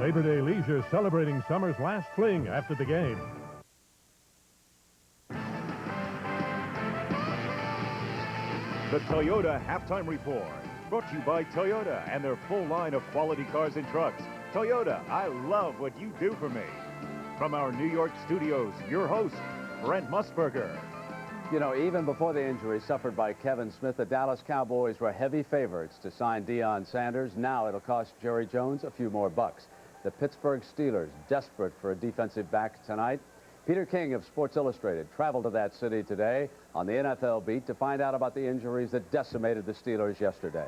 Labor Day Leisure celebrating summer's last fling after the game. The Toyota Halftime Report, brought to you by Toyota and their full line of quality cars and trucks. Toyota, I love what you do for me. From our New York studios, your host, Brent Musburger. You know, even before the injury suffered by Kevin Smith, the Dallas Cowboys were heavy favorites to sign Deion Sanders. Now it'll cost Jerry Jones a few more bucks. The Pittsburgh Steelers, desperate for a defensive back tonight. Peter King of Sports Illustrated traveled to that city today on the NFL beat to find out about the injuries that decimated the Steelers yesterday.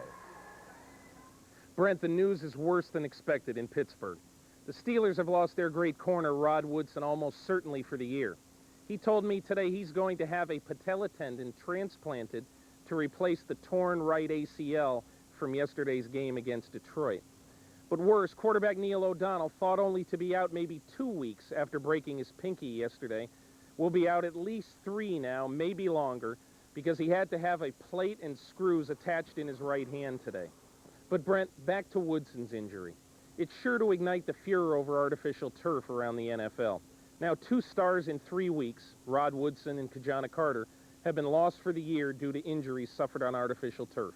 Brent, the news is worse than expected in Pittsburgh. The Steelers have lost their great corner, Rod Woodson, almost certainly for the year. He told me today he's going to have a patella tendon transplanted to replace the torn right ACL from yesterday's game against Detroit. But worse, quarterback Neil O'Donnell, thought only to be out maybe 2 weeks after breaking his pinky yesterday, will be out at least 3 now, maybe longer, because he had to have a plate and screws attached in his right hand today. But Brent, back to Woodson's injury. It's sure to ignite the furor over artificial turf around the NFL. Now 2 stars in 3 weeks, Rod Woodson and Kajana Carter, have been lost for the year due to injuries suffered on artificial turf.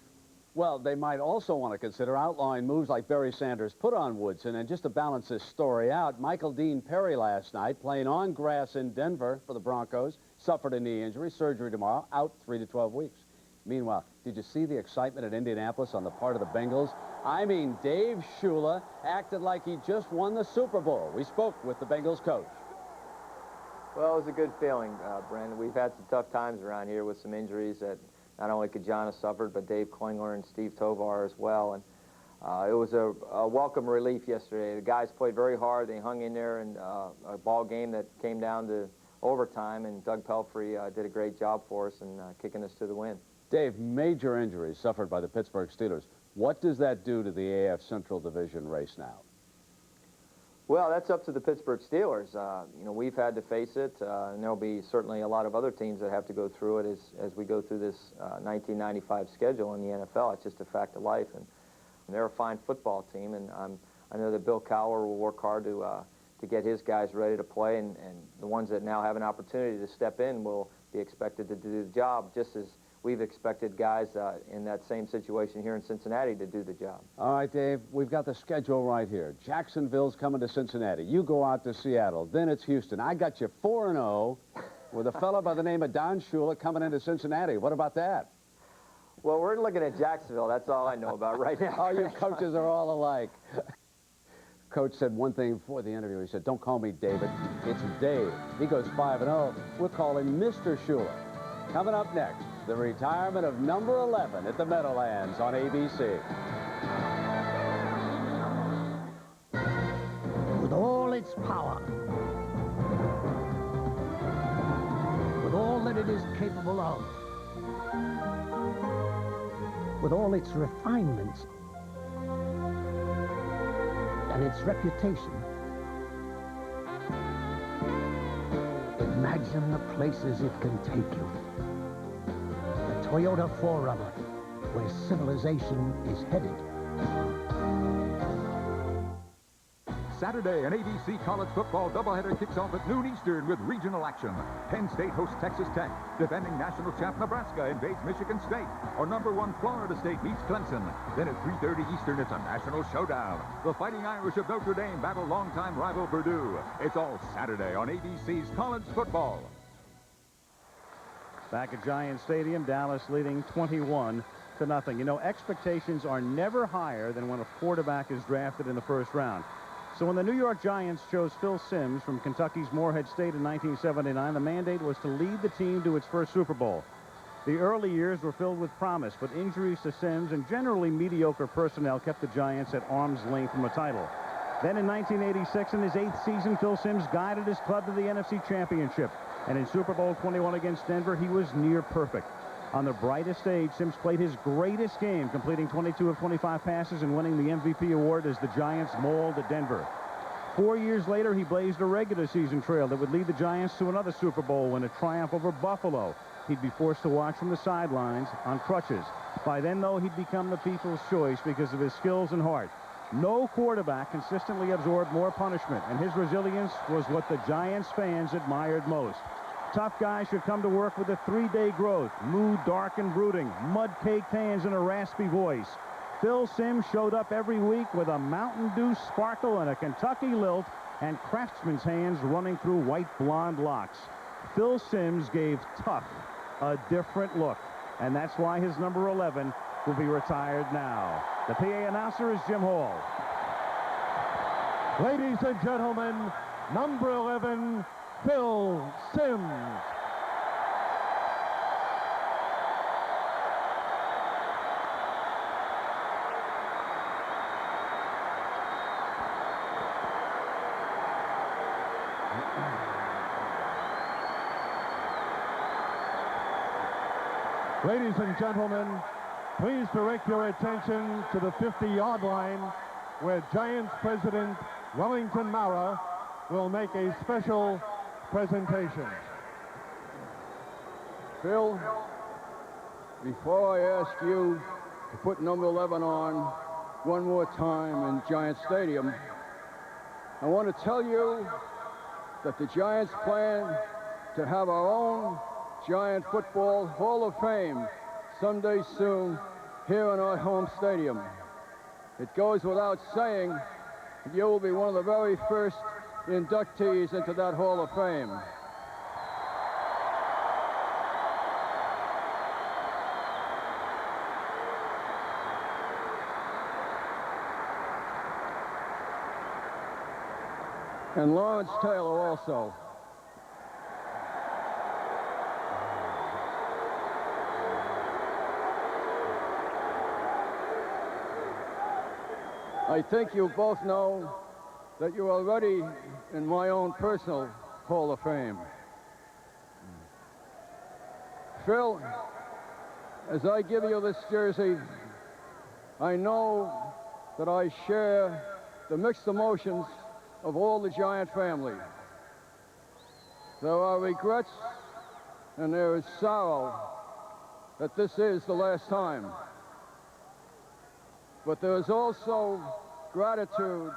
Well, they might also want to consider outlawing moves like Barry Sanders put on Woodson. And just to balance this story out, Michael Dean Perry last night, playing on grass in Denver for the Broncos, suffered a knee injury, surgery tomorrow, out 3 to 12 weeks. Meanwhile, did you see the excitement at Indianapolis on the part of the Bengals? I mean, Dave Shula acted like he just won the Super Bowl. We spoke with the Bengals coach. Well, it was a good feeling, Brandon. We've had some tough times around here with some injuries that not only Kajana suffered, but Dave Klingler and Steve Tovar as well. And it was a welcome relief yesterday. The guys played very hard. They hung in there in a ball game that came down to overtime, and Doug Pelfrey did a great job for us in kicking us to the win. Dave, major injuries suffered by the Pittsburgh Steelers. What does that do to the AF Central Division race now? Well, that's up to the Pittsburgh Steelers. You know, we've had to face it, and there'll be certainly a lot of other teams that have to go through it as we go through this 1995 schedule in the NFL. It's just a fact of life, and they're a fine football team, and I know that Bill Cowher will work hard to get his guys ready to play, and the ones that now have an opportunity to step in will be expected to do the job, just as we've expected guys in that same situation here in Cincinnati to do the job. All right, Dave, we've got the schedule right here. Jacksonville's coming to Cincinnati. You go out to Seattle. Then it's Houston. I got you 4-0 with a fellow by the name of Don Shula coming into Cincinnati. What about that? Well, we're looking at Jacksonville. That's all I know about right now. All your coaches are all alike. Coach said one thing before the interview. He said, "Don't call me David. It's Dave." He goes 5-0. We'll call him Mr. Shula. Coming up next, the retirement of number 11 at the Meadowlands on ABC. With all its power, with all that it is capable of, with all its refinements and its reputation, imagine the places it can take you. Toyota 4Runner, where civilization is headed. Saturday, an ABC college football doubleheader kicks off at noon Eastern with regional action. Penn State hosts Texas Tech. Defending national champ Nebraska invades Michigan State. Or #1 Florida State meets Clemson. Then at 3:30 Eastern, it's a national showdown. The Fighting Irish of Notre Dame battle longtime rival Purdue. It's all Saturday on ABC's college football. Back at Giant Stadium, Dallas leading 21-0. You know, expectations are never higher than when a quarterback is drafted in the first round. So when the New York Giants chose Phil Simms from Kentucky's Morehead State in 1979, the mandate was to lead the team to its first Super Bowl. The early years were filled with promise, but injuries to Simms and generally mediocre personnel kept the Giants at arm's length from a title. Then in 1986, in his 8th season, Phil Simms guided his club to the NFC Championship. And in Super Bowl 21 against Denver, he was near perfect. On the brightest stage, Simms played his greatest game, completing 22 of 25 passes and winning the MVP award as the Giants mauled at Denver. 4 years later, he blazed a regular season trail that would lead the Giants to another Super Bowl win, a triumph over Buffalo. He'd be forced to watch from the sidelines on crutches. By then, though, he'd become the people's choice because of his skills and heart. No quarterback consistently absorbed more punishment, and his resilience was what the Giants fans admired most. Tough guys should come to work with a 3-day growth, mood dark and brooding, mud-caked hands and a raspy voice. Phil Simms showed up every week with a Mountain Dew sparkle and a Kentucky lilt and craftsman's hands running through white blonde locks. Phil Simms gave tough a different look, and that's why his number 11 will be retired now. The PA announcer is Jim Hall. Ladies and gentlemen, number 11, Phil Simms. Ladies and gentlemen, please direct your attention to the 50-yard line where Giants President Wellington Mara will make a special presentation. Phil, before I ask you to put number 11 on one more time in Giant Stadium, I want to tell you that the Giants plan to have our own Giant Football Hall of Fame someday soon here in our home stadium. It goes without saying that you will be one of the very first inductees into that Hall of Fame. And Lawrence Taylor also. I think you both know that you're already in my own personal Hall of Fame. Phil, as I give you this jersey, I know that I share the mixed emotions of all the Giant family. There are regrets and there is sorrow that this is the last time. But there is also gratitude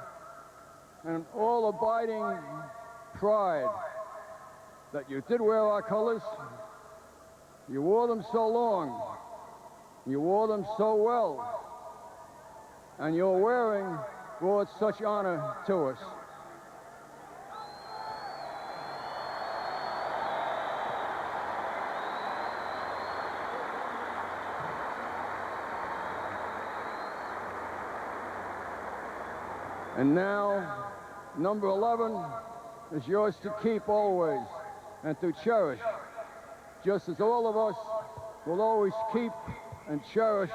and all-abiding pride that you did wear our colors. You wore them so long. You wore them so well. And your wearing brought such honor to us. And now, number 11 is yours to keep always and to cherish, just as all of us will always keep and cherish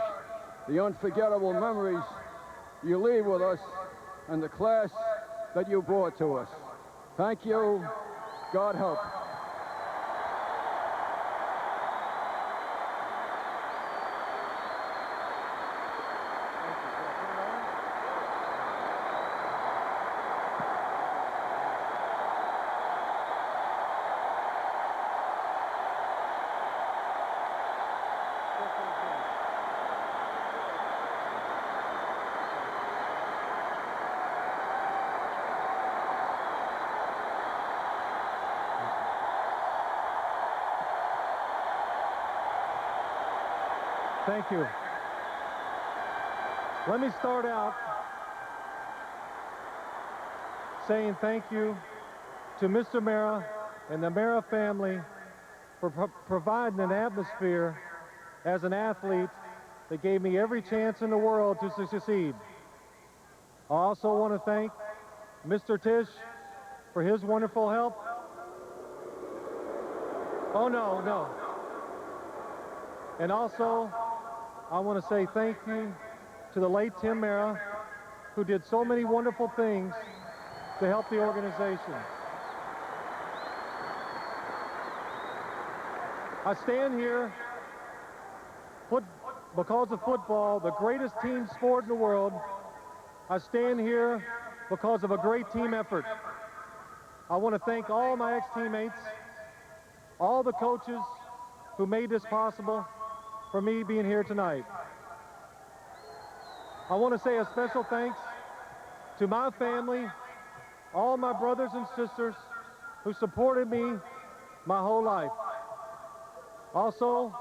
the unforgettable memories you leave with us and the class that you brought to us. Thank you. God help. Thank you. Let me start out saying thank you to Mr. Mara and the Mara family for providing an atmosphere as an athlete that gave me every chance in the world to succeed. I also want to thank Mr. Tisch for his wonderful help. Oh, no. And also, I want to say thank you to the late Tim Mara, who did so many wonderful things to help the organization. I stand here because of football, the greatest team sport in the world. I stand here because of a great team effort. I want to thank all my ex-teammates, all the coaches who made this possible for me being here tonight. I want to say a special thanks to my family, all my brothers and sisters who supported me my whole life. Also,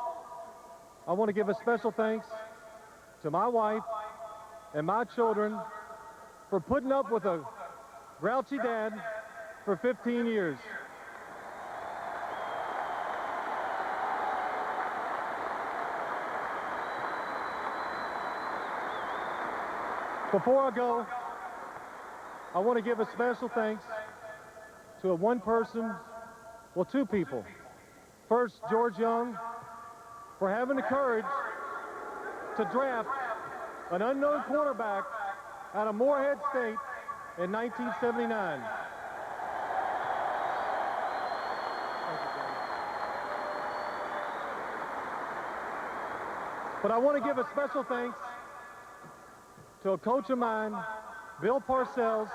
I want to give a special thanks to my wife and my children for putting up with a grouchy dad for 15 years. Before I go, I want to give a special thanks to one person, well, two people. First, George Young, for having the courage to draft an unknown quarterback out of Morehead State in 1979. But I want to give a special thanks to a coach of mine, Bill Parcells,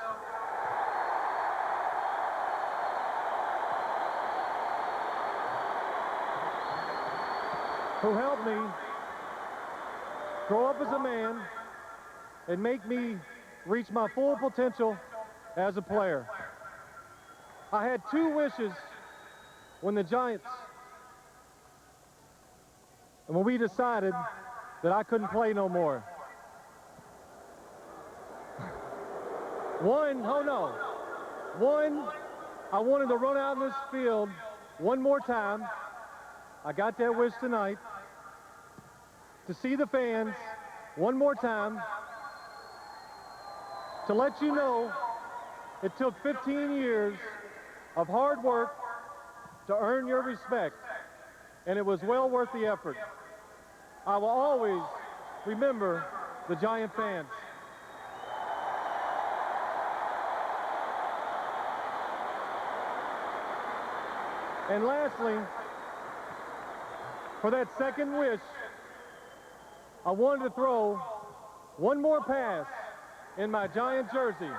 who helped me grow up as a man and make me reach my full potential as a player. I had two wishes when the Giants, and when we decided that I couldn't play no more. One, I wanted to run out in this field one more time. I got that wish tonight. To see the fans one more time. To let you know it took 15 years of hard work to earn your respect, and it was well worth the effort. I will always remember the Giant fans. And lastly, for that second wish, I wanted to throw one more pass in my Giant jersey.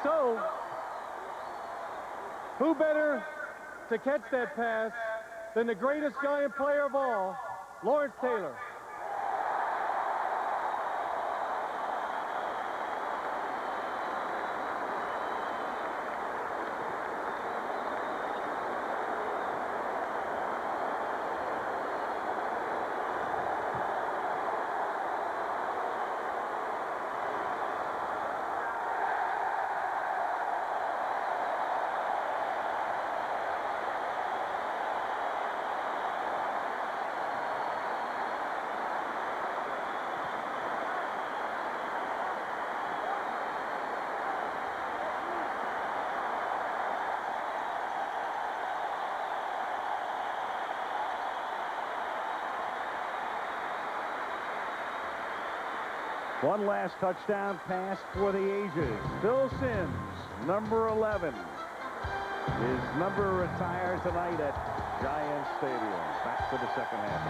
So, who better to catch that pass than the greatest Giant player of all, Lawrence Taylor. One last touchdown pass for the ages. Phil Simms, number 11. His number retires tonight at Giant Stadium. Back for the second half.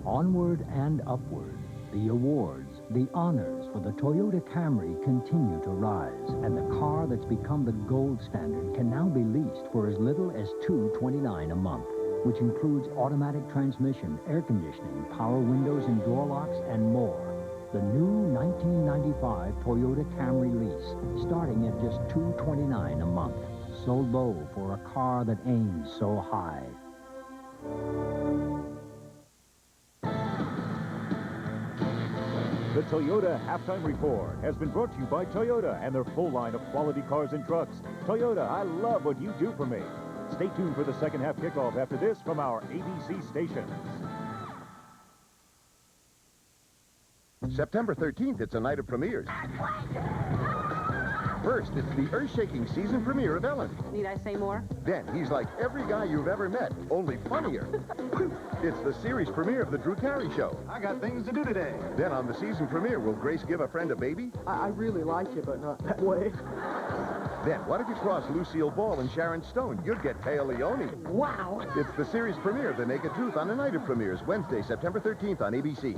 Onward and upward, the awards, the honors for the Toyota Camry continue to rise, and the car that's become the gold standard can now be leased for as little as $229 a month, which includes automatic transmission, air conditioning, power windows and door locks, and more. The new 1995 Toyota Camry lease, starting at just $229 a month. So low for a car that aims so high. The Toyota Halftime Report has been brought to you by Toyota and their full line of quality cars and trucks. Toyota, I love what you do for me. Stay tuned for the second half kickoff after this from our ABC stations. September 13th, it's a night of premieres. First, it's the earth-shaking season premiere of Ellen. Need I say more? Then, he's like every guy you've ever met, only funnier. It's the series premiere of The Drew Carey Show. I got things to do today. Then, on the season premiere, will Grace give a friend a baby? I really like you, but not that way. Then, what if you cross Lucille Ball and Sharon Stone? You'd get Taya Leone. Wow. It's the series premiere of The Naked Truth on a night of premieres, Wednesday, September 13th on ABC.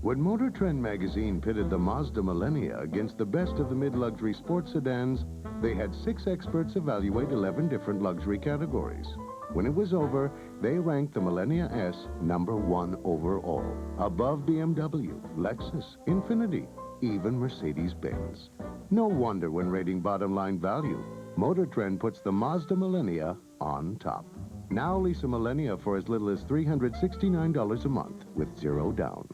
When Motor Trend magazine pitted the Mazda Millennia against the best of the mid-luxury sports sedans, they had 6 experts evaluate 11 different luxury categories. When it was over, they ranked the Millennia S #1 overall, above BMW, Lexus, Infiniti, even Mercedes-Benz. No wonder when rating bottom line value, Motor Trend puts the Mazda Millennia on top. Now lease a Millennia for as little as $369 a month with 0 down.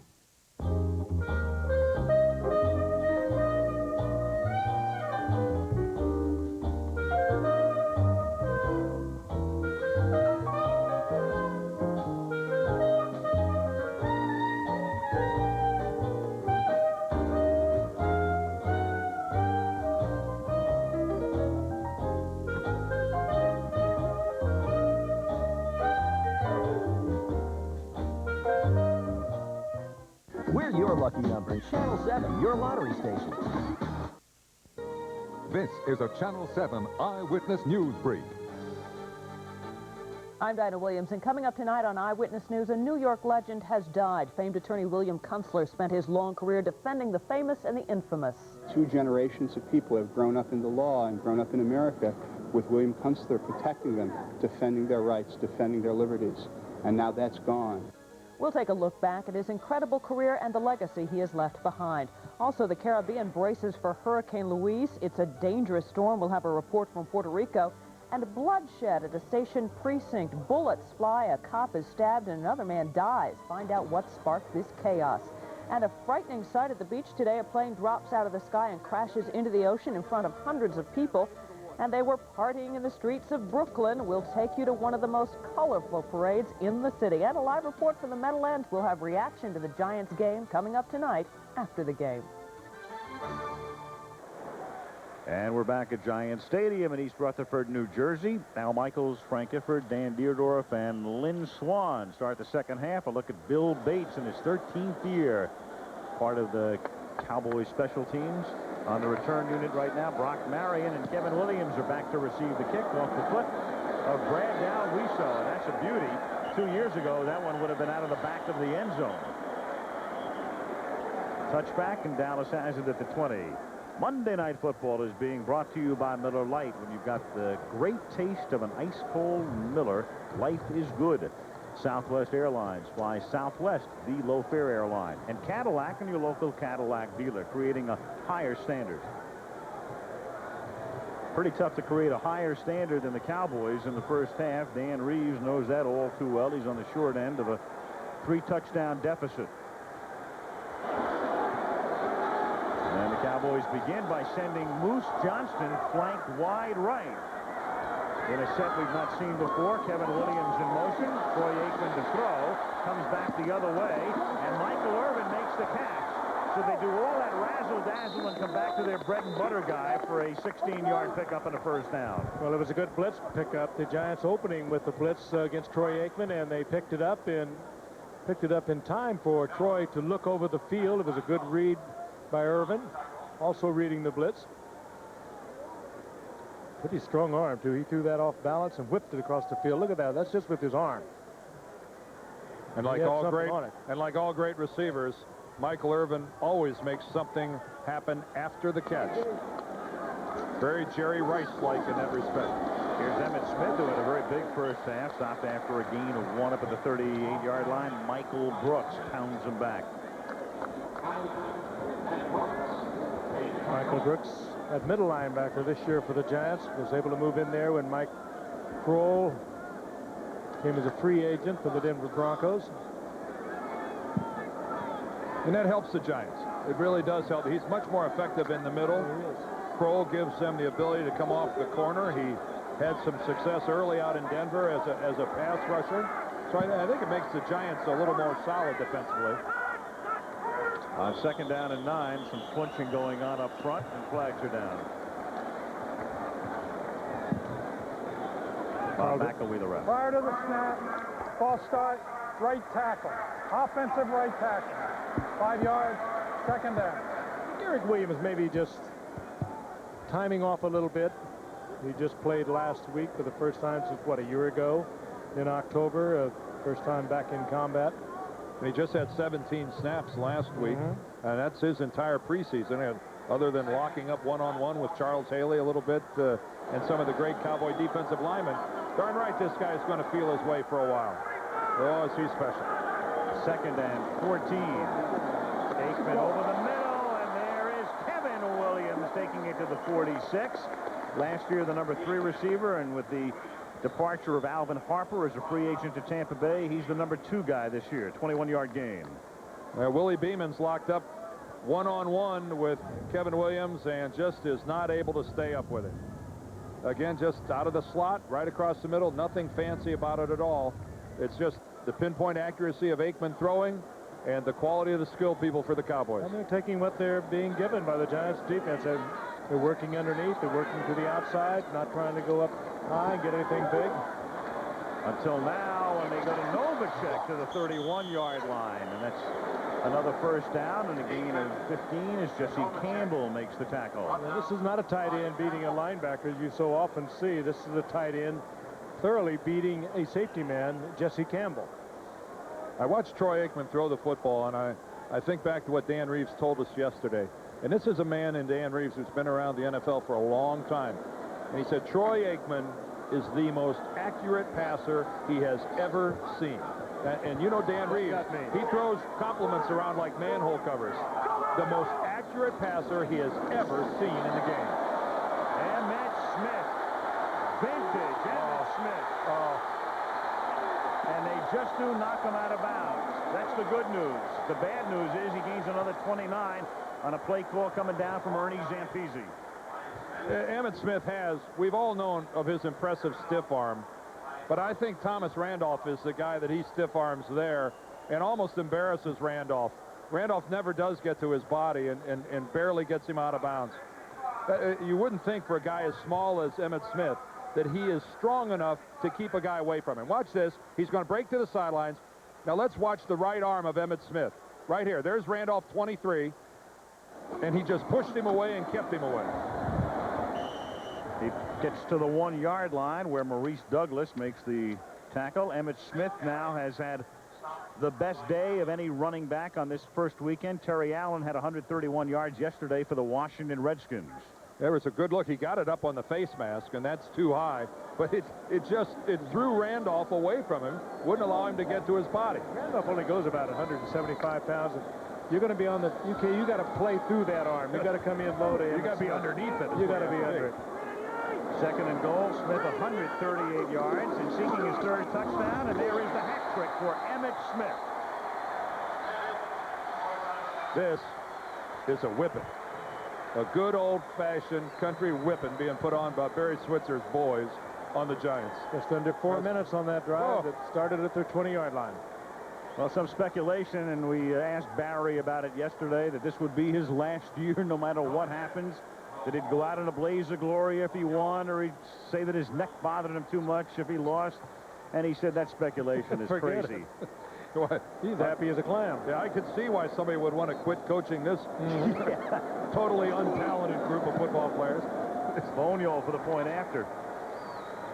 We're your lucky number in Channel 7, your lottery station. This is a Channel 7 Eyewitness News Brief. I'm Dinah Williams, and coming up tonight on Eyewitness News, a New York legend has died. Famed attorney William Kunstler spent his long career defending the famous and the infamous. 2 generations of people have grown up in the law and grown up in America with William Kunstler protecting them, defending their rights, defending their liberties. And now that's gone. We'll take a look back at his incredible career and the legacy he has left behind. Also, the Caribbean braces for Hurricane Louise. It's a dangerous storm. We'll have a report from Puerto Rico. And bloodshed at a station precinct. Bullets fly, a cop is stabbed, and another man dies. Find out what sparked this chaos. And a frightening sight at the beach today. A plane drops out of the sky and crashes into the ocean in front of hundreds of people. And they were partying in the streets of Brooklyn. We'll take you to one of the most colorful parades in the city. And a live report from the Meadowlands. We'll have reaction to the Giants game coming up tonight after the game. And we're back at Giant Stadium in East Rutherford, New Jersey. Al Michaels, Frank Gifford, Dan Deerdorf, and Lynn Swan start the second half. A look at Bill Bates in his 13th year, part of the Cowboys special teams. On the return unit right now, Brock Marion and Kevin Williams are back to receive the kick off the foot of Brad Dalwiso, and that's a beauty. 2 years ago, that one would have been out of the back of the end zone. Touchback, and Dallas has it at the 20. Monday Night Football is being brought to you by Miller Lite. When you've got the great taste of an ice-cold Miller, life is good. Southwest Airlines flies Southwest, the low-fare airline. And Cadillac and your local Cadillac dealer, creating a higher standard. Pretty tough to create a higher standard than the Cowboys in the first half. Dan Reeves knows that all too well. He's on the short end of a 3-touchdown deficit. And the Cowboys begin by sending Moose Johnston flank wide right. In a set we've not seen before, Kevin Williams in motion, Troy Aikman to throw, comes back the other way, and Michael Irvin makes the catch. So they do all that razzle-dazzle and come back to their bread-and-butter guy for a 16-yard pickup and a first down. Well, it was a good blitz pickup. The Giants opening with the blitz against Troy Aikman, and they picked it up in time for Troy to look over the field. It was a good read by Irvin, also reading the blitz. Pretty strong arm, too. He threw that off balance and whipped it across the field. Look at that. That's just with his arm. And like all great receivers, Michael Irvin always makes something happen after the catch. Very Jerry Rice-like in that respect. Here's Emmitt Smith doing a very big first half. Stopped after a gain of 1 up at the 38-yard line. Michael Brooks pounds him back. Michael Brooks, at middle linebacker this year for the Giants, was able to move in there when Mike Kroll came as a free agent for the Denver Broncos. And that helps the Giants. It really does help. He's much more effective in the middle. Kroll gives them the ability to come off the corner. He had some success early out in Denver as a pass rusher. So I think it makes the Giants a little more solid defensively. On second down and 9, some flinching going on up front, and flags are down. Bob McElwee, the ref. Prior to the snap, false start, right tackle. Offensive right tackle. 5 yards, second down. Eric Williams maybe just timing off a little bit. He just played last week for the first time since, what, a year ago in October, first time back in combat. He just had 17 snaps last week, and that's his entire preseason. And other than locking up one-on-one with Charles Haley a little bit and some of the great Cowboy defensive linemen, Darn right this guy's going to feel his way for a while. Oh, is he special. 2nd and 14. Aikman over the middle, and there is Kevin Williams taking it to the 46. Last year, the number 3 receiver, and with the departure of Alvin Harper as a free agent to Tampa Bay, he's the number 2 guy this year. 21-yard gain. Willie Beeman's locked up one-on-one with Kevin Williams and just is not able to stay up with it. Again, just out of the slot, right across the middle. Nothing fancy about it at all. It's just the pinpoint accuracy of Aikman throwing and the quality of the skill people for the Cowboys. And they're taking what they're being given by the Giants defense. They're working underneath. They're working to the outside, not trying to go up high and get anything big. Until now, when they go to Novacek to the 31-yard line, and that's another first down, and a gain of 15 as Jesse Campbell makes the tackle. Now, this is not a tight end beating a linebacker, as you so often see. This is a tight end thoroughly beating a safety man, Jesse Campbell. I watched Troy Aikman throw the football, and I think back to what Dan Reeves told us yesterday. And this is a man in Dan Reeves who's been around the NFL for a long time. And he said Troy Aikman is the most accurate passer he has ever seen. And you know Dan Reeves, he throws compliments around like manhole covers. The most accurate passer he has ever seen in the game. Emmitt Smith. Vintage Emmitt Smith. And they just do knock him out of bounds. That's the good news. The bad news is he gains another 29 on a play call coming down from Ernie Zampese. Emmitt Smith we've all known of his impressive stiff arm, but I think Thomas Randolph is the guy that he stiff arms there and almost embarrasses Randolph. Randolph never does get to his body and barely gets him out of bounds. You wouldn't think for a guy as small as Emmitt Smith that he is strong enough to keep a guy away from him. Watch this. He's going to break to the sidelines. Now let's watch the right arm of Emmitt Smith. Right here. There's Randolph, 23, and he just pushed him away and kept him away. He gets to the 1-yard line where Maurice Douglas makes the tackle. Emmitt Smith now has had the best day of any running back on this first weekend. Terry Allen had 131 yards yesterday for the Washington Redskins. There was a good look. He got it up on the face mask, and that's too high. But it threw Randolph away from him. Wouldn't allow him to get to his body. Randolph only goes about 175 pounds. You're going to be on the you got to play through that arm. You got to come in low to him. You got to be underneath it. You got to be under it. 2nd and goal. Smith 138 yards and seeking his 3rd touchdown. And there is the hat trick for Emmitt Smith. This is a whipping. A good old-fashioned country whipping being put on by Barry Switzer's boys on the Giants. Just under 4 minutes on that drive that started at their 20-yard line. Well, some speculation, and we asked Barry about it yesterday, that this would be his last year no matter what happens. That he'd go out in a blaze of glory if he won, or he'd say that his neck bothered him too much if he lost. And he said that speculation is crazy. He's happy as a clam. Yeah, I could see why somebody would want to quit coaching this totally untalented group of football players. It's Boniol for the point after.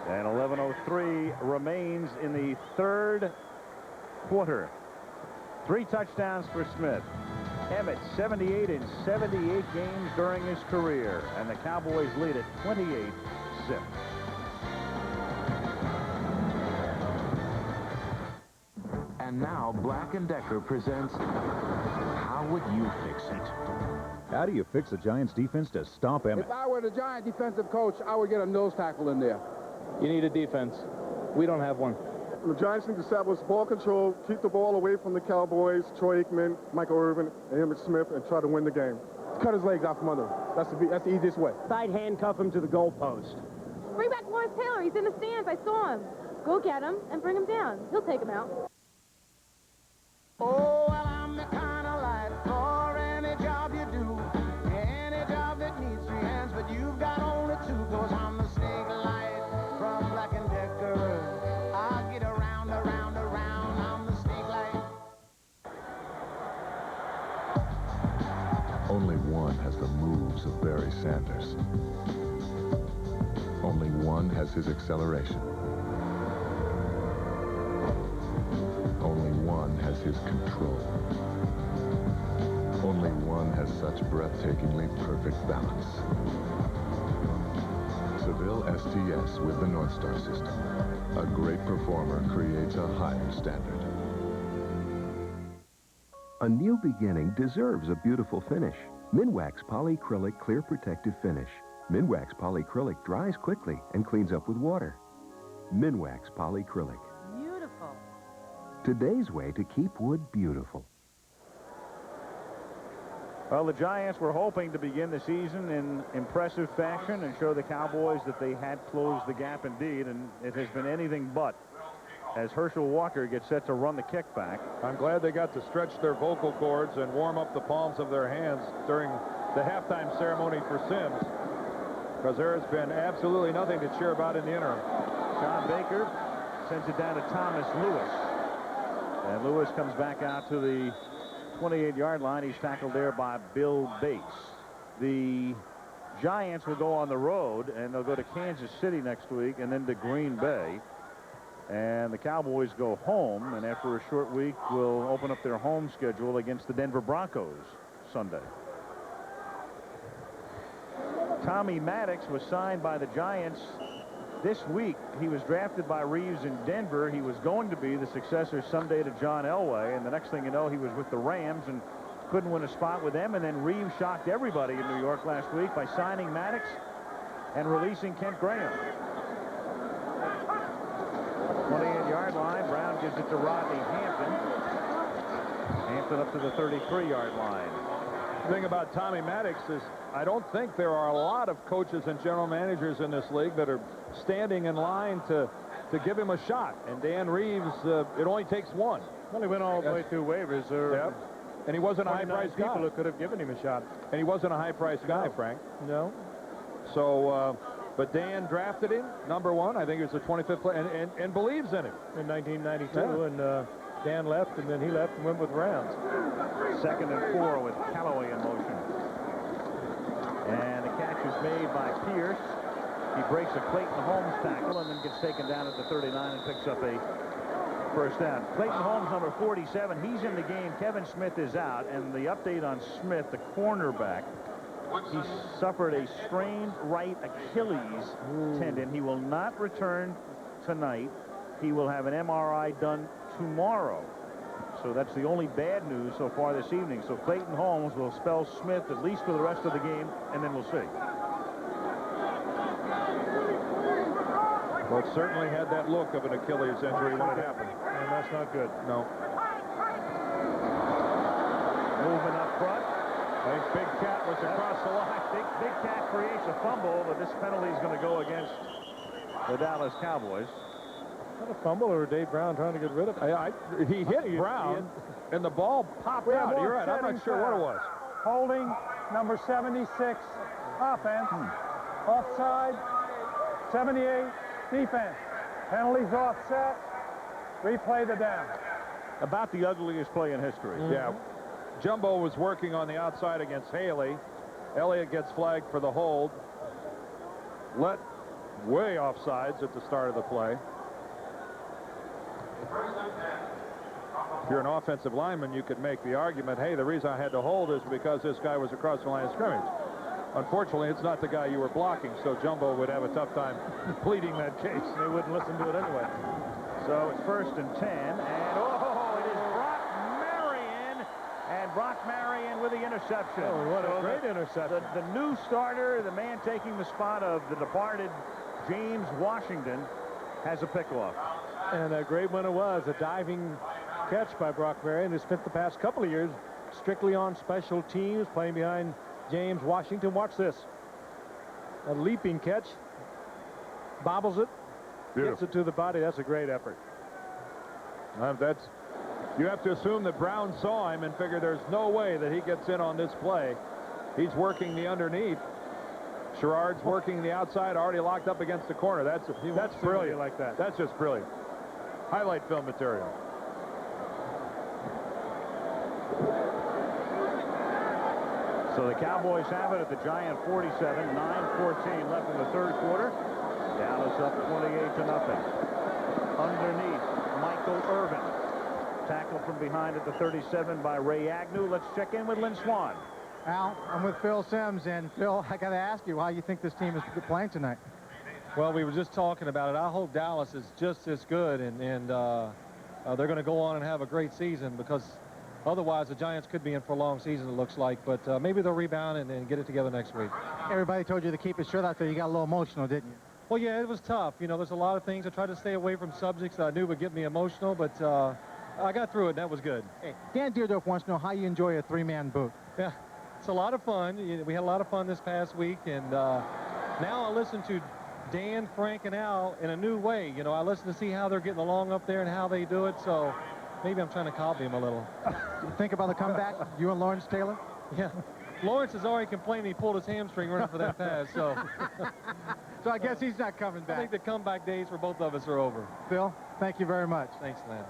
And 11:03 remains in the 3rd quarter. 3 touchdowns for Smith. Emmitt 78 in 78 games during his career, and the Cowboys lead at 28-zip. And now Black & Decker presents How Would You Fix It? How do you fix the Giants defense to stop Emmitt? If I were the Giant defensive coach, I would get a nose tackle in there. You need a defense. We don't have one. The Giants need to establish ball control, keep the ball away from the Cowboys, Troy Aikman, Michael Irvin, and Emmitt Smith, and try to win the game. Cut his legs out from under him. That's the easiest way. Side handcuff him to the goalpost. Bring back Lawrence Taylor. He's in the stands. I saw him. Go get him and bring him down. He'll take him out. Oh, well, I'm the kind of light for any job you do, any job that needs 3 hands, but you've got only 2, 'cause I'm the snake light from Black & Decker. I get around, around, around, I'm the snake light. Only one has the moves of Barry Sanders. Only one has his acceleration. Only one has his control. Only one has such breathtakingly perfect balance. Seville STS with the North Star system. A great performer creates a higher standard. A new beginning deserves a beautiful finish. Minwax Polycrylic Clear Protective Finish. Minwax Polycrylic dries quickly and cleans up with water. Minwax Polycrylic. Beautiful. Today's way to keep wood beautiful. Well, the Giants were hoping to begin the season in impressive fashion and show the Cowboys that they had closed the gap indeed, and it has been anything but, as Herschel Walker gets set to run the kickback. I'm glad they got to stretch their vocal cords and warm up the palms of their hands during the halftime ceremony for Sims, because there has been absolutely nothing to cheer about in the interim. John Baker sends it down to Thomas Lewis, and Lewis comes back out to the 28-yard line. He's tackled there by Bill Bates. The Giants will go on the road, and they'll go to Kansas City next week and then to Green Bay. And the Cowboys go home, and after a short week will open up their home schedule against the Denver Broncos Sunday. Tommy Maddox was signed by the Giants this week. He was drafted by Reeves in Denver. He was going to be the successor someday to John Elway, and the next thing you know, he was with the Rams and couldn't win a spot with them. And then Reeves shocked everybody in New York last week by signing Maddox and releasing Kent Graham. 28-yard line. Brown gives it to Rodney Hampton. Hampton up to the 33-yard line. The thing about Tommy Maddox is I don't think there are a lot of coaches and general managers in this league that are standing in line to give him a shot. And Dan Reeves, it only takes one. Well, he went all the way through waivers. Yep. And he wasn't a high-priced guy. People who could have given him a shot. And he wasn't a high-priced guy, Frank. No. So, but Dan drafted him, #1. I think it was the 25th player, and believes in him. In 1992, and Dan left, and then he left and went with Rams. 2nd and 4 with Callaway in motion. And the catch is made by Pierce. He breaks a Clayton Holmes tackle and then gets taken down at the 39 and picks up a first down. Clayton Holmes, number 47, he's in the game. Kevin Smith is out, and the update on Smith, the cornerback, he suffered a strained right Achilles tendon. He will not return tonight. He will have an MRI done tomorrow. So that's the only bad news so far this evening. So Clayton Holmes will spell Smith at least for the rest of the game, and then we'll see. Well, it certainly had that look of an Achilles injury when it happened. And that's not good. No. Moving up front. I think Big Cat was across the line. Big Cat creates a fumble, but this penalty is going to go against the Dallas Cowboys. Is that a fumble or Dave Brown trying to get rid of it? He hit Brown, and the ball popped out. You're right. I'm not sure what it was. Holding number 76, offense. Offside, 78, defense. Penalties offset. Replay the down. About the ugliest play in history. Yeah. Jumbo was working on the outside against Haley. Elliott gets flagged for the hold. Let way offsides at the start of the play. If you're an offensive lineman, you could make the argument, hey, the reason I had to hold is because this guy was across the line of scrimmage. Unfortunately, it's not the guy you were blocking, so Jumbo would have a tough time pleading that case. They wouldn't listen to it anyway. So it's 1st and 10, and it is Brock Marion, and Brock Marion with the interception. Oh, what a great interception. The new starter, the man taking the spot of the departed James Washington, has a pickoff. And a great one it was, a diving catch by Brock Marion, who spent the past couple of years strictly on special teams, playing behind James Washington. Watch this. A leaping catch. Bobbles it. Beautiful. Gets it to the body. That's a great effort. You have to assume that Brown saw him and figured there's no way that he gets in on this play. He's working the underneath. Sherrard's working the outside, already locked up against the corner. That's brilliant. Like that. That's just brilliant. Highlight film material. So the Cowboys have it at the Giant 47, 9:14 left in the third quarter. Dallas up 28-0. Underneath, Michael Irvin. Tackle from behind at the 37 by Ray Agnew. Let's check in with Lynn Swan. Al, I'm with Phil Simms, and Phil, I got to ask you how you think this team is playing tonight. Well, we were just talking about it. I hope Dallas is just as good, and they're going to go on and have a great season, because otherwise the Giants could be in for a long season, it looks like. But maybe they'll rebound and get it together next week. Everybody told you to keep it short out there. You got a little emotional, didn't you? Well, yeah, it was tough. You know, there's a lot of things. I tried to stay away from subjects that I knew would get me emotional, but I got through it, and that was good. Hey, Dan Deerdorf wants to know how you enjoy a three-man booth. Yeah, it's a lot of fun. We had a lot of fun this past week, and now I listen to Dan, Frank, and Al in a new way. You know, I listen to see how they're getting along up there and how they do it, so maybe I'm trying to copy them a little. You think about the comeback, you and Lawrence Taylor? Yeah. Lawrence has already complained he pulled his hamstring running for that pass, so... So I guess he's not coming back. I think the comeback days for both of us are over. Phil, thank you very much. Thanks, Len.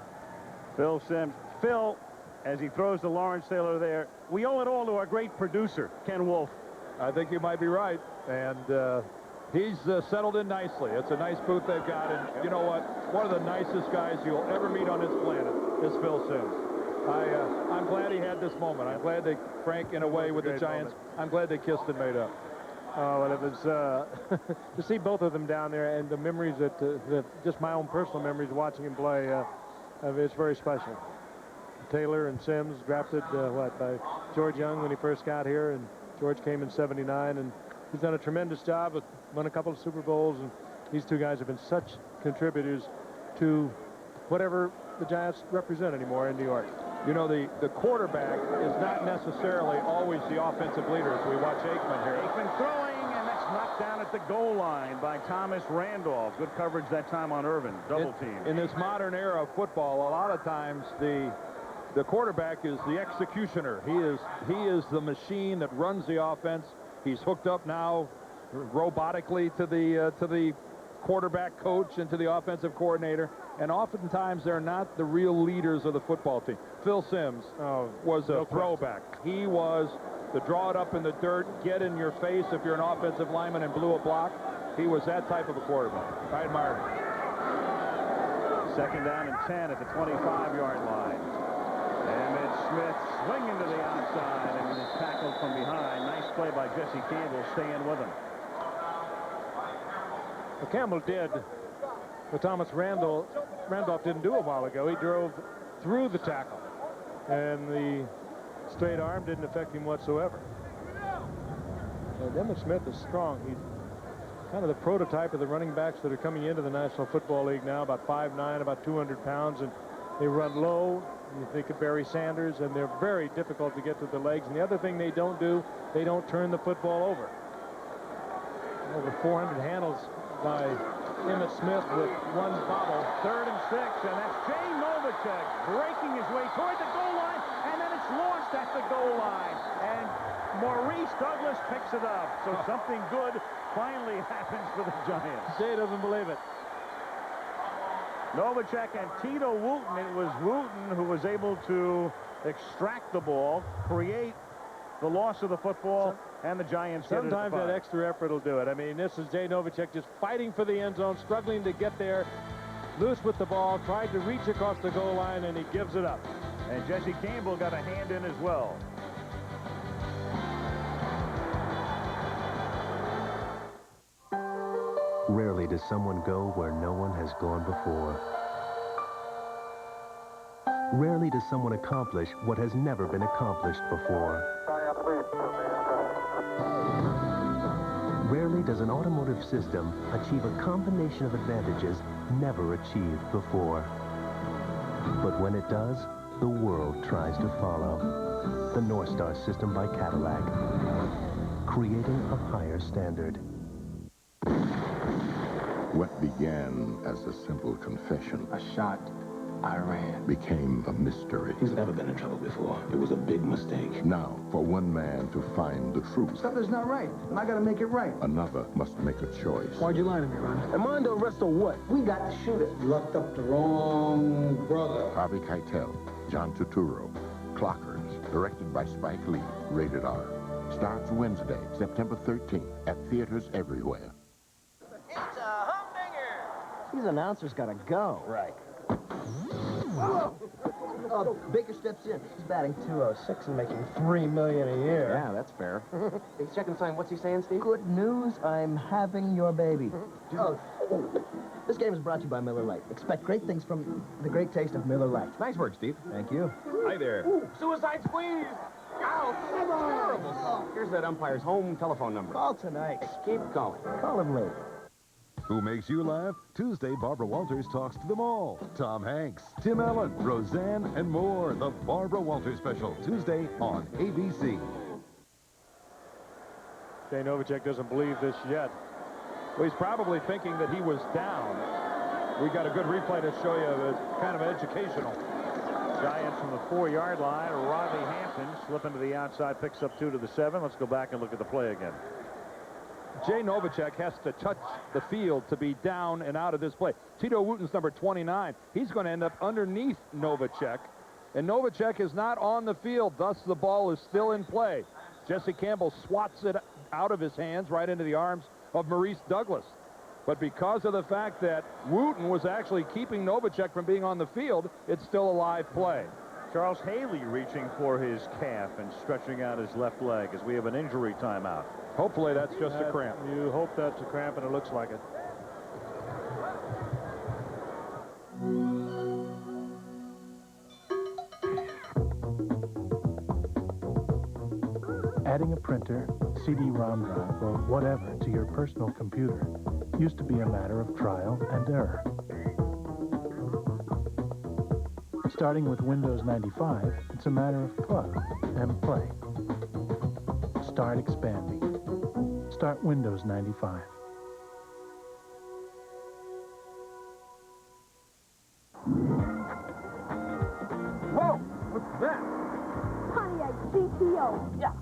Phil Simms. Phil, as he throws to Lawrence Taylor there, we owe it all to our great producer, Ken Wolf. I think you might be right, and he's settled in nicely. It's a nice booth they've got, and you know what? One of the nicest guys you'll ever meet on this planet is Phil Simms. I'm glad he had this moment. I'm glad they, Frank, in a way, with the Giants, I'm glad they kissed and made up. Oh, well, it was to see both of them down there, and the memories that just my own personal memories watching him play, it's very special. Taylor and Simms drafted by George Young when he first got here, and George came in '79, and he's done a tremendous job. Won a couple of Super Bowls, and these two guys have been such contributors to whatever the Giants represent anymore in New York. You know, the quarterback is not necessarily always the offensive leader, as we watch Aikman here. Aikman throwing, and that's knocked down at the goal line by Thomas Randolph. Good coverage that time on Irvin. Double team. In this modern era of football, a lot of times the quarterback is the executioner. He is the machine that runs the offense. He's hooked up now robotically to the quarterback coach and to the offensive coordinator, and oftentimes they're not the real leaders of the football team. Phil Simms was a throwback. He was the draw it up in the dirt, get in your face if you're an offensive lineman and blew a block. He was that type of a quarterback. I admire him. Second down and 10 at the 25-yard line. Emmitt Smith swinging to the outside and is tackled from behind. Nice play by Jesse Campbell, staying with him. Well, Campbell did what Thomas Randolph didn't do a while ago. He drove through the tackle, and the straight arm didn't affect him whatsoever. And Emmitt Smith is strong. He's kind of the prototype of the running backs that are coming into the National Football League now, about 5'9", about 200 pounds, and they run low. You think of Barry Sanders, and they're very difficult to get to the legs. And the other thing they don't do, they don't turn the football over. Over 400 handles by Emmitt Smith with one bobble. 3rd and 6, and that's Jay Novacek breaking his way toward the goal line, and then it's lost at the goal line. And Maurice Douglas picks it up. So something good finally happens for the Giants. Jay doesn't believe it. Novacek and Tito Wooten. It was Wooten who was able to extract the ball, create the loss of the football, and the Giants get it at the Sometimes that 5. extra effort will do it. I mean, this is Jay Novacek just fighting for the end zone, struggling to get there, loose with the ball, tried to reach across the goal line, and he gives it up. And Jesse Campbell got a hand in as well. Rarely does someone go where no one has gone before. Rarely does someone accomplish what has never been accomplished before. Rarely does an automotive system achieve a combination of advantages never achieved before. But when it does, the world tries to follow. The North Star system by Cadillac, creating a higher standard. What began as a simple confession, a shot, I ran, became a mystery. He's never been in trouble before. It was a big mistake. Now, for one man to find the truth, Something's not right, and I gotta make it right. another must make a choice. Why'd you lie to me, Ron? Am I under arrest or what? We got to shoot it. You locked up the wrong brother. Harvey Keitel, John Turturro, Clockers, directed by Spike Lee, rated R. Starts Wednesday, September 13th, at theaters everywhere. These announcers gotta go. Right. Baker steps in. He's batting .206 and making $3 million a year. Yeah, that's fair. He's checking sign. What's he saying, Steve? Good news, I'm having your baby. This game is brought to you by Miller Lite. Expect great things from the great taste of Miller Lite. Nice work, Steve. Thank you. Hi there. Suicide squeeze! Ow, terrible call. Here's that umpire's home telephone number. Call tonight. Keep calling. Call him later. Who makes you laugh? Tuesday, Barbara Walters talks to them all. Tom Hanks, Tim Allen, Roseanne, and more. The Barbara Walters Special, Tuesday on ABC. Jay Novacek doesn't believe this yet. Well, he's probably thinking that he was down. We got a good replay to show you. It's kind of educational. Giants from the 4-yard line. Rodney Hampton slipping to the outside, picks up 2 to the 7. Let's go back and look at the play again. Jay Novacek has to touch the field to be down and out of this play. Tito Wooten's number 29. He's going to end up underneath Novacek. And Novacek is not on the field, thus the ball is still in play. Jesse Campbell swats it out of his hands right into the arms of Maurice Douglas. But because of the fact that Wooten was actually keeping Novacek from being on the field, it's still a live play. Charles Haley reaching for his calf and stretching out his left leg as we have an injury timeout. Hopefully that's just a cramp. You hope that's a cramp, and it looks like it. Adding a printer, CD-ROM drive, or whatever to your personal computer used to be a matter of trial and error. Starting with Windows 95, it's a matter of plug and play. Start expanding. Start Windows 95. Whoa! What's that? Pontiac GTO. Yeah.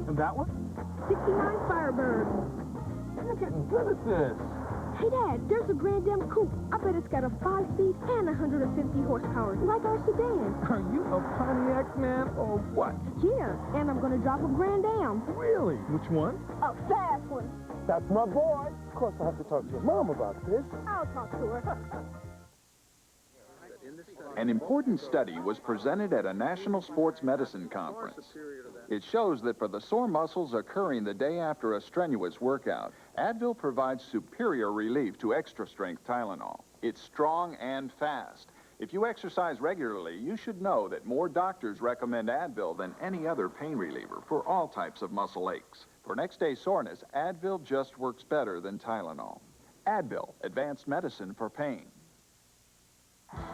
And that one? 69 Firebird. You're getting good at this. Hey, Dad, there's a Grand Am coupe. I bet it's got a 5-speed and 150 horsepower, like our sedan. Are you a Pontiac man or what? Yeah, and I'm going to drop a Grand Am. Really? Which one? A fast one. That's my boy. Of course, I have to talk to your mom about this. I'll talk to her. An important study was presented at a national sports medicine conference. It shows that for the sore muscles occurring the day after a strenuous workout, Advil provides superior relief to extra-strength Tylenol. It's strong and fast. If you exercise regularly, you should know that more doctors recommend Advil than any other pain reliever for all types of muscle aches. For next-day soreness, Advil just works better than Tylenol. Advil, advanced medicine for pain.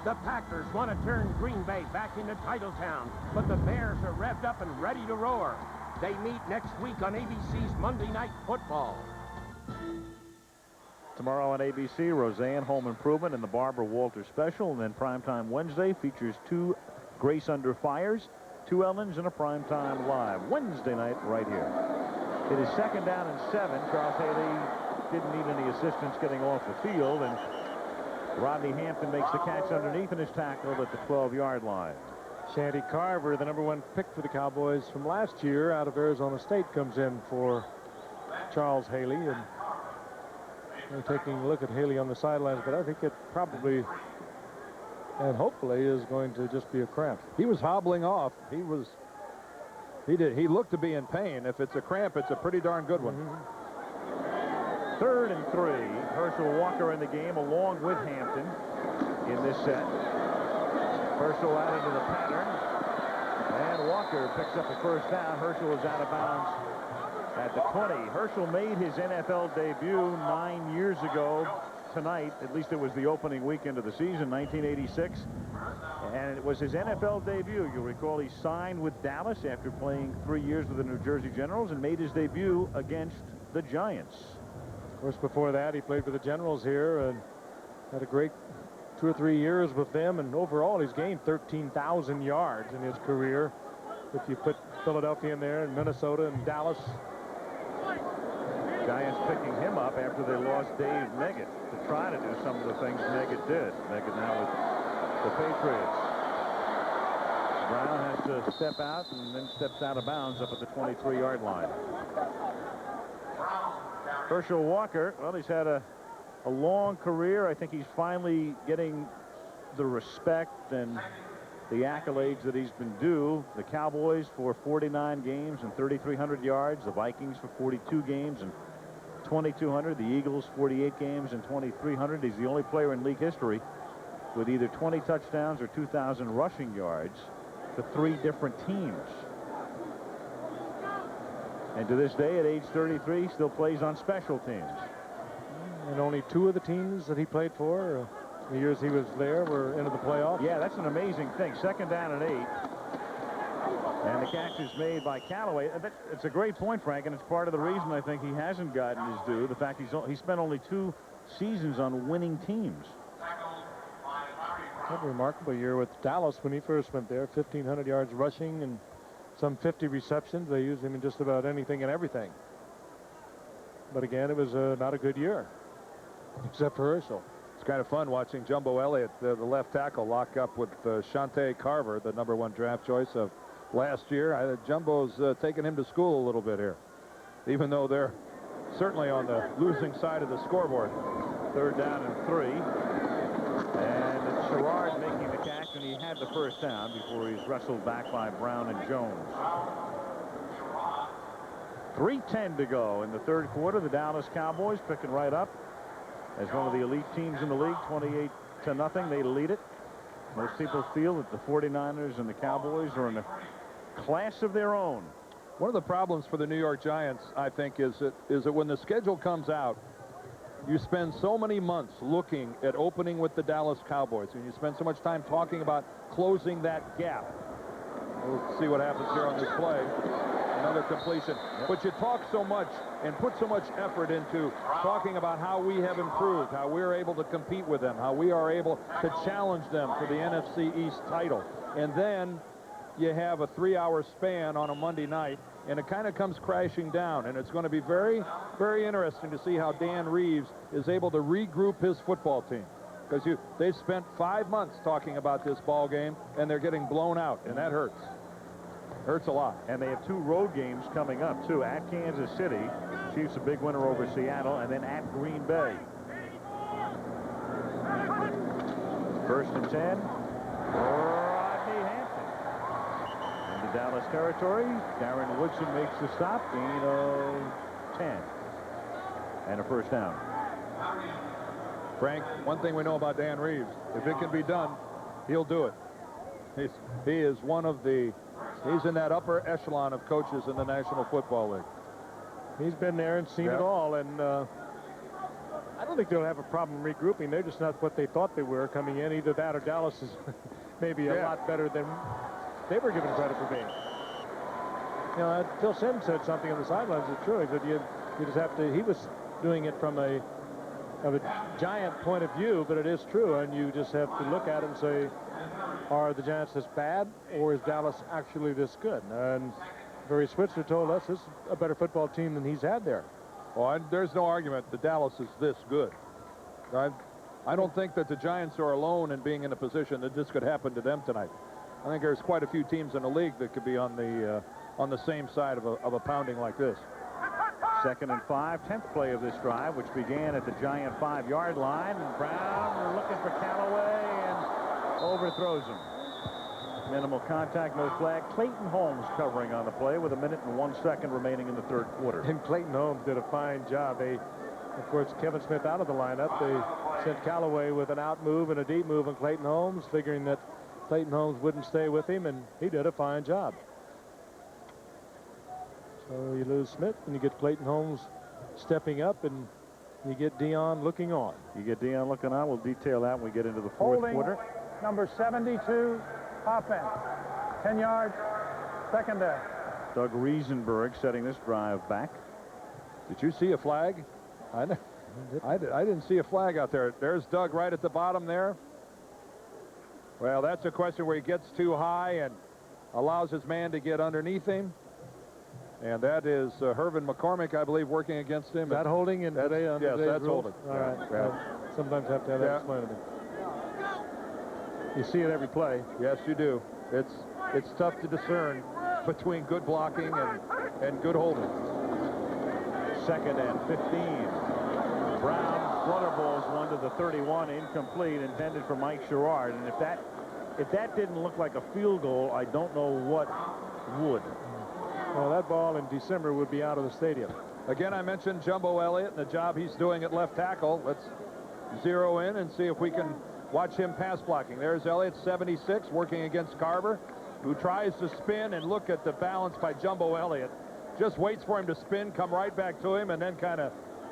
The Packers want to turn Green Bay back into Titletown, but the Bears are revved up and ready to roar. They meet next week on ABC's Monday Night Football. Tomorrow on ABC, Roseanne Home Improvement and the Barbara Walters Special. And then Primetime Wednesday features 2 Grace Under Fires, 2 Ellens, and a Primetime Live. Wednesday night right here. It is 2nd down and 7. Charles Haley didn't need any assistance getting off the field, and Rodney Hampton makes the catch underneath and is tackled at the 12-yard line. Shanty Carver, the #1 pick for the Cowboys from last year out of Arizona State, comes in for Charles Haley. And they're taking a look at Haley on the sidelines, but I think it probably and hopefully is going to just be a cramp. He was hobbling off. He looked to be in pain. If it's a cramp, it's a pretty darn good one. 3rd and 3. Herschel Walker in the game along with Hampton in this set. Herschel out into the pattern. And Walker picks up a first down. Herschel is out of bounds at the 20. Herschel made his NFL debut 9 years ago tonight. At least it was the opening weekend of the season, 1986. And it was his NFL debut. You'll recall he signed with Dallas after playing 3 years with the New Jersey Generals and made his debut against the Giants. Of course, before that, he played for the Generals here and had a great 2 or 3 years with them. And overall, he's gained 13,000 yards in his career. If you put Philadelphia in there and Minnesota and Dallas. Giants picking him up after they lost Dave Meggett to try to do some of the things Meggett did. Meggett now with the Patriots. Brown has to step out and then steps out of bounds up at the 23-yard line. Herschel Walker, well, he's had a long career. I think he's finally getting the respect and the accolades that he's been due. The Cowboys for 49 games and 3,300 yards. The Vikings for 42 games and 2,200. The Eagles 48 games and 2,300. He's the only player in league history with either 20 touchdowns or 2,000 rushing yards for 3 different teams. And to this day, at age 33, still plays on special teams. And only 2 of the teams that he played for, the years he was there, were into the playoffs. Yeah, that's an amazing thing. 2nd down and 8. And the catch is made by Callaway. It's a great point, Frank, and it's part of the reason I think he hasn't gotten his due. The fact he spent only 2 seasons on winning teams. What a remarkable year with Dallas when he first went there. 1,500 yards rushing and some 50 receptions. They used him in just about anything and everything. But again, it was not a good year, except for Herschel. It's kind of fun watching Jumbo Elliott, the left tackle, lock up with Shante Carver, the #1 draft choice of last year. Jumbo's taking him to school a little bit here, even though they're certainly on the losing side of the scoreboard. 3rd down and 3. And it's Sherrard making the catch, and he had the first down before he's wrestled back by Brown and Jones. 3:10 to go in the 3rd quarter. The Dallas Cowboys picking right up as one of the elite teams in the league, 28-0. They lead it. Most people feel that the 49ers and the Cowboys are in a class of their own. One of the problems for the New York Giants, I think, is that when the schedule comes out, you spend so many months looking at opening with the Dallas Cowboys, and you spend so much time talking about closing that gap. We'll see what happens here on this play. Another completion. But you talk so much and put so much effort into talking about how we have improved, how we're able to compete with them, how we are able to challenge them for the NFC East title. And then you have a 3-hour span on a Monday night, and it kind of comes crashing down. And it's going to be very, very interesting to see how Dan Reeves is able to regroup his football team. Because they've spent 5 months talking about this ball game, and they're getting blown out, and that hurts. Hurts a lot. And they have 2 road games coming up, too. At Kansas City, Chiefs a big winner over Seattle, and then at Green Bay. 1st and 10. Rodney Hampton. Into Dallas territory. Darren Woodson makes the stop. Gain of 10. And a first down. Frank, one thing we know about Dan Reeves, if it can be done, he'll do it. He is one of the... He's in that upper echelon of coaches in the National Football League. He's been there and seen it all, and I don't think they'll have a problem regrouping. They're just not what they thought they were coming in. Either that or Dallas is maybe a lot better than they were given credit for being. You know, Phil Simms said something on the sidelines that's true. He said you just have to. He was doing it from a Giant point of view, but it is true, and you just have to look at it and say, are the Giants this bad, or is Dallas actually this good? And Barry Switzer told us this is a better football team than he's had there. Well, there's no argument that Dallas is this good. I don't think that the Giants are alone in being in a position that this could happen to them tonight. I think there's quite a few teams in the league that could be on the same side of a pounding like this. 2nd and 5, 10th play of this drive, which began at the Giant 5-yard line. And Brown looking for Callaway and overthrows him. Minimal contact, no flag. Clayton Holmes covering on the play with 1 minute and 1 second remaining in the 3rd quarter. And Clayton Holmes did a fine job. Of course, Kevin Smith out of the lineup. They sent Callaway with an out move and a deep move on Clayton Holmes, figuring that Clayton Holmes wouldn't stay with him, and he did a fine job. So you lose Smith, and you get Clayton Holmes stepping up, and you get Dion looking on. You get Dion looking on. We'll detail that when we get into the 4th quarter. Number 72, offense. 10 yards, 2nd down. Doug Riesenberg setting this drive back. Did you see a flag? I didn't see a flag out there. There's Doug right at the bottom there. Well, that's a question where he gets too high and allows his man to get underneath him. And that is Hervin McCormick, I believe, working against him. Is that holding in today on yes, today's that's rules? holding. All right. Well, sometimes have to have that explained to me. You see it every play. Yes, you do. It's tough to discern between good blocking and good holding. 2nd and 15. Brown flutter balls one to the 31, incomplete, intended for Mike Sherrard. And if that if that didn't look like a field goal, I don't know what would. Well, that ball in December would be out of the stadium. Again, I mentioned Jumbo Elliott and the job he's doing at left tackle. Let's zero in and see if we can watch him pass blocking. There's Elliott, 76, working against Carver, who tries to spin, and look at the balance by Jumbo Elliott. Just waits for him to spin, come right back to him, and then kind of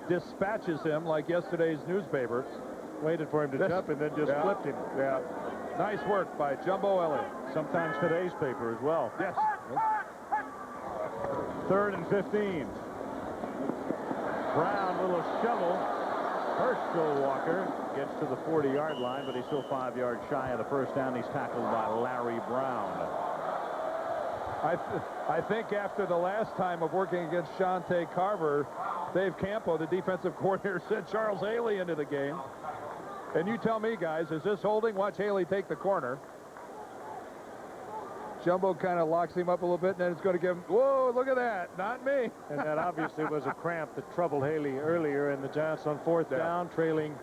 dispatches him like yesterday's newspaper. Waited for him to jump and then just flipped him. Yeah. Nice work by Jumbo Elliott. Sometimes today's paper as well. Yes. 3rd and 15. Brown, little shovel. Herschel Walker gets to the 40-yard line, but he's still 5 yards shy of the first down. He's tackled by Larry Brown. I think after the last time of working against Shante Carver, Dave Campo, the defensive coordinator, sent Charles Haley into the game. And you tell me, guys, is this holding? Watch Haley take the corner. Jumbo kind of locks him up a little bit, and then it's going to give him, whoa, look at that, not me. And that obviously was a cramp that troubled Haley earlier, and the Giants on 4th down, trailing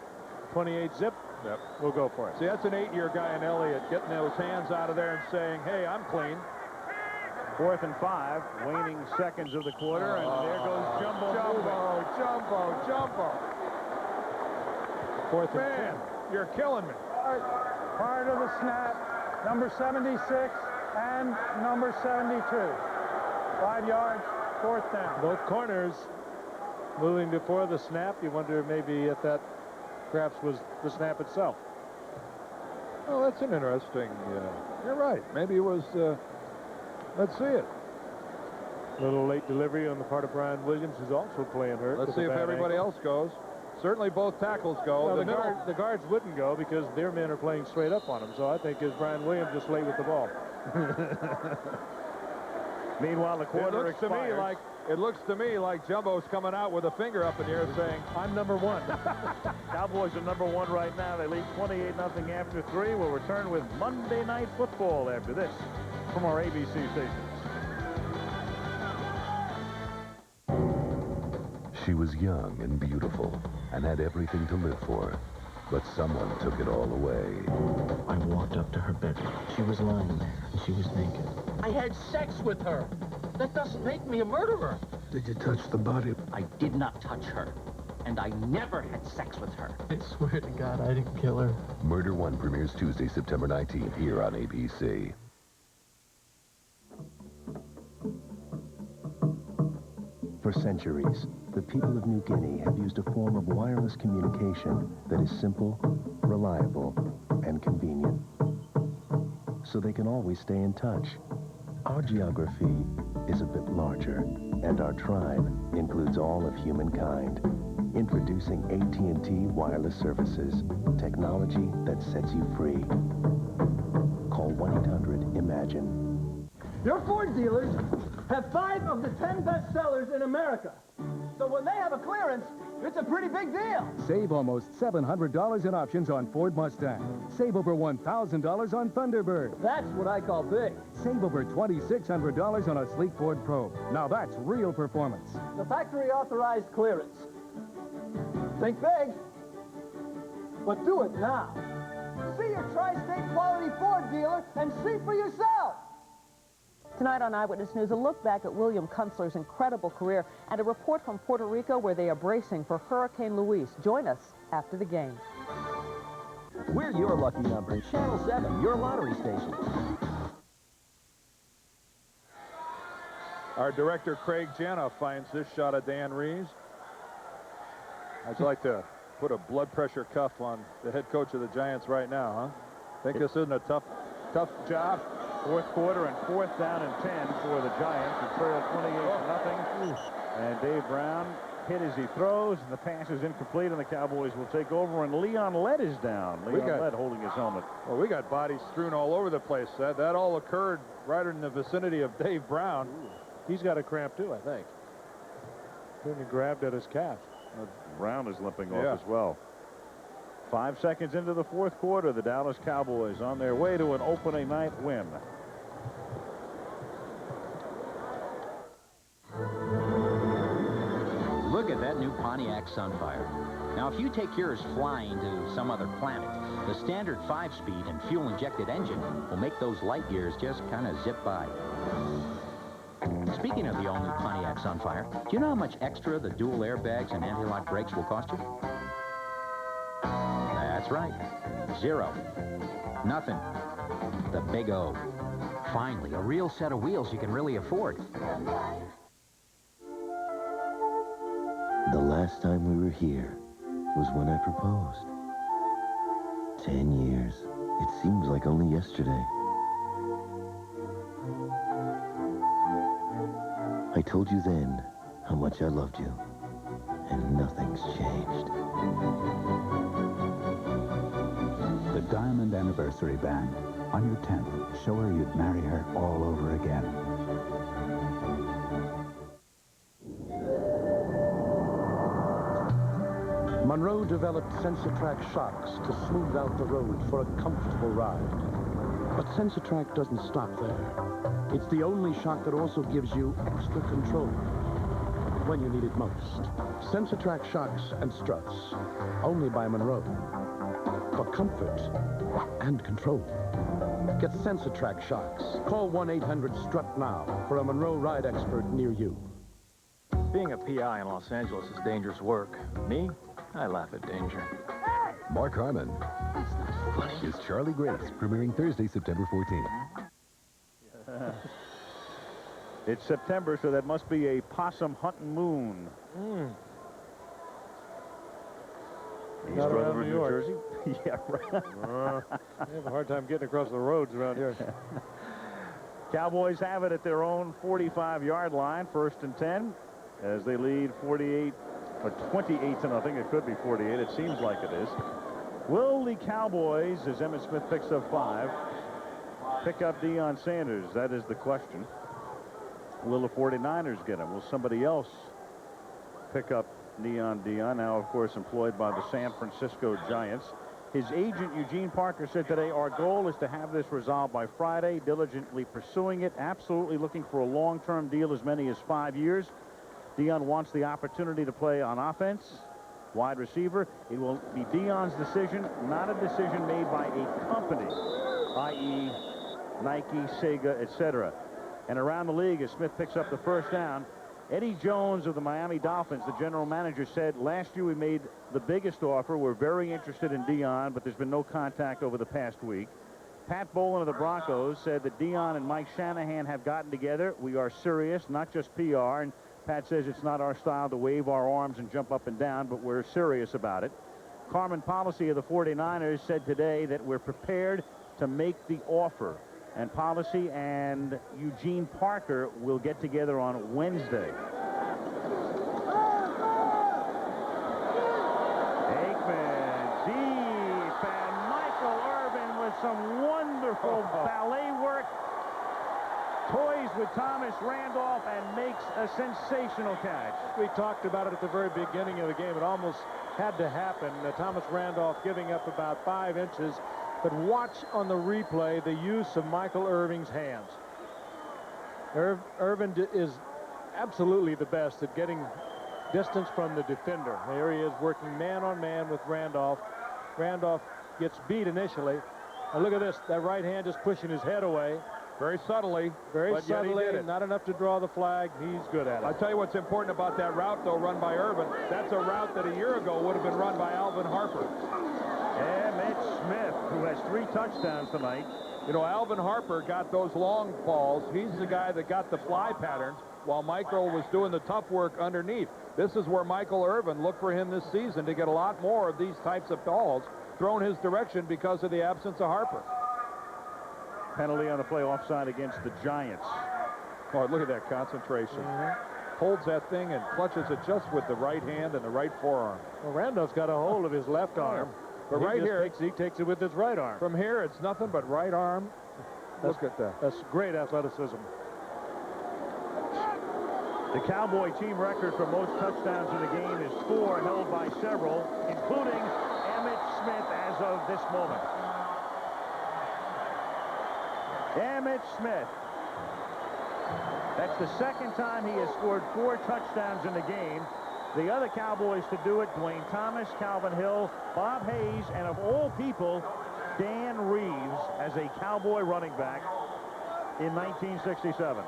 28 zip. Yep. We'll go for it. See, that's an 8-year guy in Elliott, getting those hands out of there and saying, hey, I'm clean. 4th and 5, waning seconds of the quarter, and there goes Jumbo. Jumbo. 4th and 10. You're killing me. Prior to the snap, number 76 and number 72. 5 yards, 4th down. Both corners moving before the snap. You wonder maybe if that perhaps was the snap itself. Oh, that's an interesting. You're right. Maybe it was. Let's see it. Little late delivery on the part of Brian Williams, who's also playing hurt. Let's see if everybody else goes. Certainly both tackles go. Well, the guards wouldn't go because their men are playing straight up on him. So I think it's Brian Williams just late with the ball. Meanwhile, the quarter expires. It looks to me like Jumbo's coming out with a finger up in the air saying, I'm number 1. Cowboys are number 1 right now. They lead 28-0 after 3. We'll return with Monday Night Football after this from our ABC stations. She was young and beautiful and had everything to live for, but someone took it all away. I walked up to her bedroom. She was lying there, and she was naked. I had sex with her. That doesn't make me a murderer. Did you touch the body? I did not touch her, and I never had sex with her. I swear to God, I didn't kill her. Murder One premieres Tuesday, September 19th, here on ABC. For centuries, the people of New Guinea have used a form of wireless communication that is simple, reliable, and convenient. So they can always stay in touch. Our geography is a bit larger, and our tribe includes all of humankind. Introducing AT&T Wireless Services, technology that sets you free. Call 1-800-IMAGINE. Your Ford dealers have 5 of the 10 best sellers in America. So when they have a clearance, it's a pretty big deal. Save almost $700 in options on Ford Mustang. Save over $1,000 on Thunderbird. That's what I call big. Save over $2,600 on a sleek Ford Probe. Now that's real performance. The factory-authorized clearance. Think big, but do it now. See your tri-state quality Ford dealer and see for yourself. Tonight on Eyewitness News, a look back at William Kunstler's incredible career and a report from Puerto Rico where they are bracing for Hurricane Luis. Join us after the game. We're your lucky number. Channel 7, your lottery station. Our director, Craig Janoff, finds this shot of Dan Reeves. I'd like to put a blood pressure cuff on the head coach of the Giants right now, huh? Think this isn't a tough job? 4th quarter and 4th down and 10 for the Giants, who trail 28-0. And Dave Brown hit as he throws, and the pass is incomplete, and the Cowboys will take over, and Leon Lett is down. Leon Lett holding his helmet. Well, we got bodies strewn all over the place. That all occurred right in the vicinity of Dave Brown. He's got a cramp, too, I think. He grabbed at his calf. Brown is limping off as well. 5 seconds into the 4th quarter, the Dallas Cowboys on their way to an opening night win. Look at that new Pontiac Sunfire. Now, if you take yours flying to some other planet, the standard 5-speed and fuel-injected engine will make those light years just kind of zip by. Speaking of the all-new Pontiac Sunfire, do you know how much extra the dual airbags and anti-lock brakes will cost you? That's right. 0. Nothing. The big O. Finally, a real set of wheels you can really afford. The last time we were here was when I proposed. 10 years. It seems like only yesterday. I told you then how much I loved you, and nothing's changed. The Diamond Anniversary Band. On your 10th, show her you'd marry her all over again. Monroe developed Sensatrack shocks to smooth out the road for a comfortable ride. But Sensatrack doesn't stop there. It's the only shock that also gives you extra control when you need it most. Sensatrack shocks and struts, only by Monroe. For comfort and control. Get Sensatrack shocks. Call 1-800-STRUT now for a Monroe ride expert near you. Being a PI in Los Angeles is dangerous work. Me, I laugh at danger. Mark Harmon is Charlie Grace, premiering Thursday, September 14th. It's September, so that must be a possum hunting moon. East Not around Rutherford, New New York. Jersey. Yeah, right. I have a hard time getting across the roads around here. Cowboys have it at their own 45-yard line, 1st and 10, as they lead 48 or 28-0. It could be 48. It seems like it is. Will the Cowboys, as Emmitt Smith picks up 5, pick up Deion Sanders? That is the question. Will the 49ers get him? Will somebody else pick up Deion, now, of course, employed by the San Francisco Giants? His agent, Eugene Parker, said today, our goal is to have this resolved by Friday, diligently pursuing it, absolutely looking for a long-term deal, as many as 5 years. Deion wants the opportunity to play on offense, wide receiver. It will be Deion's decision, not a decision made by a company, i.e. Nike, Sega, etc. And around the league, as Smith picks up the first down, Eddie Jones of the Miami Dolphins, the general manager, said, last year we made the biggest offer. We're very interested in Deion, but there's been no contact over the past week. Pat Bowlen of the Broncos said that Deion and Mike Shanahan have gotten together. We are serious, not just PR. And Pat says it's not our style to wave our arms and jump up and down, but we're serious about it. Carmen Policy of the 49ers said today that we're prepared to make the offer. And Policy and Eugene Parker will get together on Wednesday. Aikman deep, and Michael Irvin with some wonderful ballet work. Toys with Thomas Randolph and makes a sensational catch. We talked about it at the very beginning of the game. It almost had to happen. Thomas Randolph giving up about 5 inches. But watch on the replay the use of Michael Irvin's hands. Irvin is absolutely the best at getting distance from the defender. There he is working man-on-man with Randolph. Randolph gets beat initially. And look at this. That right hand just pushing his head away. Very subtly. Very but yet he subtly. did it. Not enough to draw the flag. He's good at it. I'll tell you what's important about that route, though, run by Irvin. That's a route that a year ago would have been run by Alvin Harper. Emmitt Smith, who has 3 touchdowns tonight. You know, Alvin Harper got those long balls. He's the guy that got the fly pattern while Michael was doing the tough work underneath. This is where Michael Irvin looked for him this season to get a lot more of these types of balls thrown his direction because of the absence of Harper. Penalty on the play offside against the Giants. Oh, look at that concentration. Holds that thing and clutches it just with the right hand and the right forearm. Well, Randolph's got a hold of his left arm. But right here, he takes it with his right arm. From here, it's nothing but right arm. Look at that. That's great athleticism. The Cowboy team record for most touchdowns in the game is 4, held by several, including Emmitt Smith as of this moment. Emmitt Smith. That's the second time he has scored 4 touchdowns in the game. The other Cowboys to do it, Dwayne Thomas, Calvin Hill, Bob Hayes, and of all people, Dan Reeves as a Cowboy running back in 1967.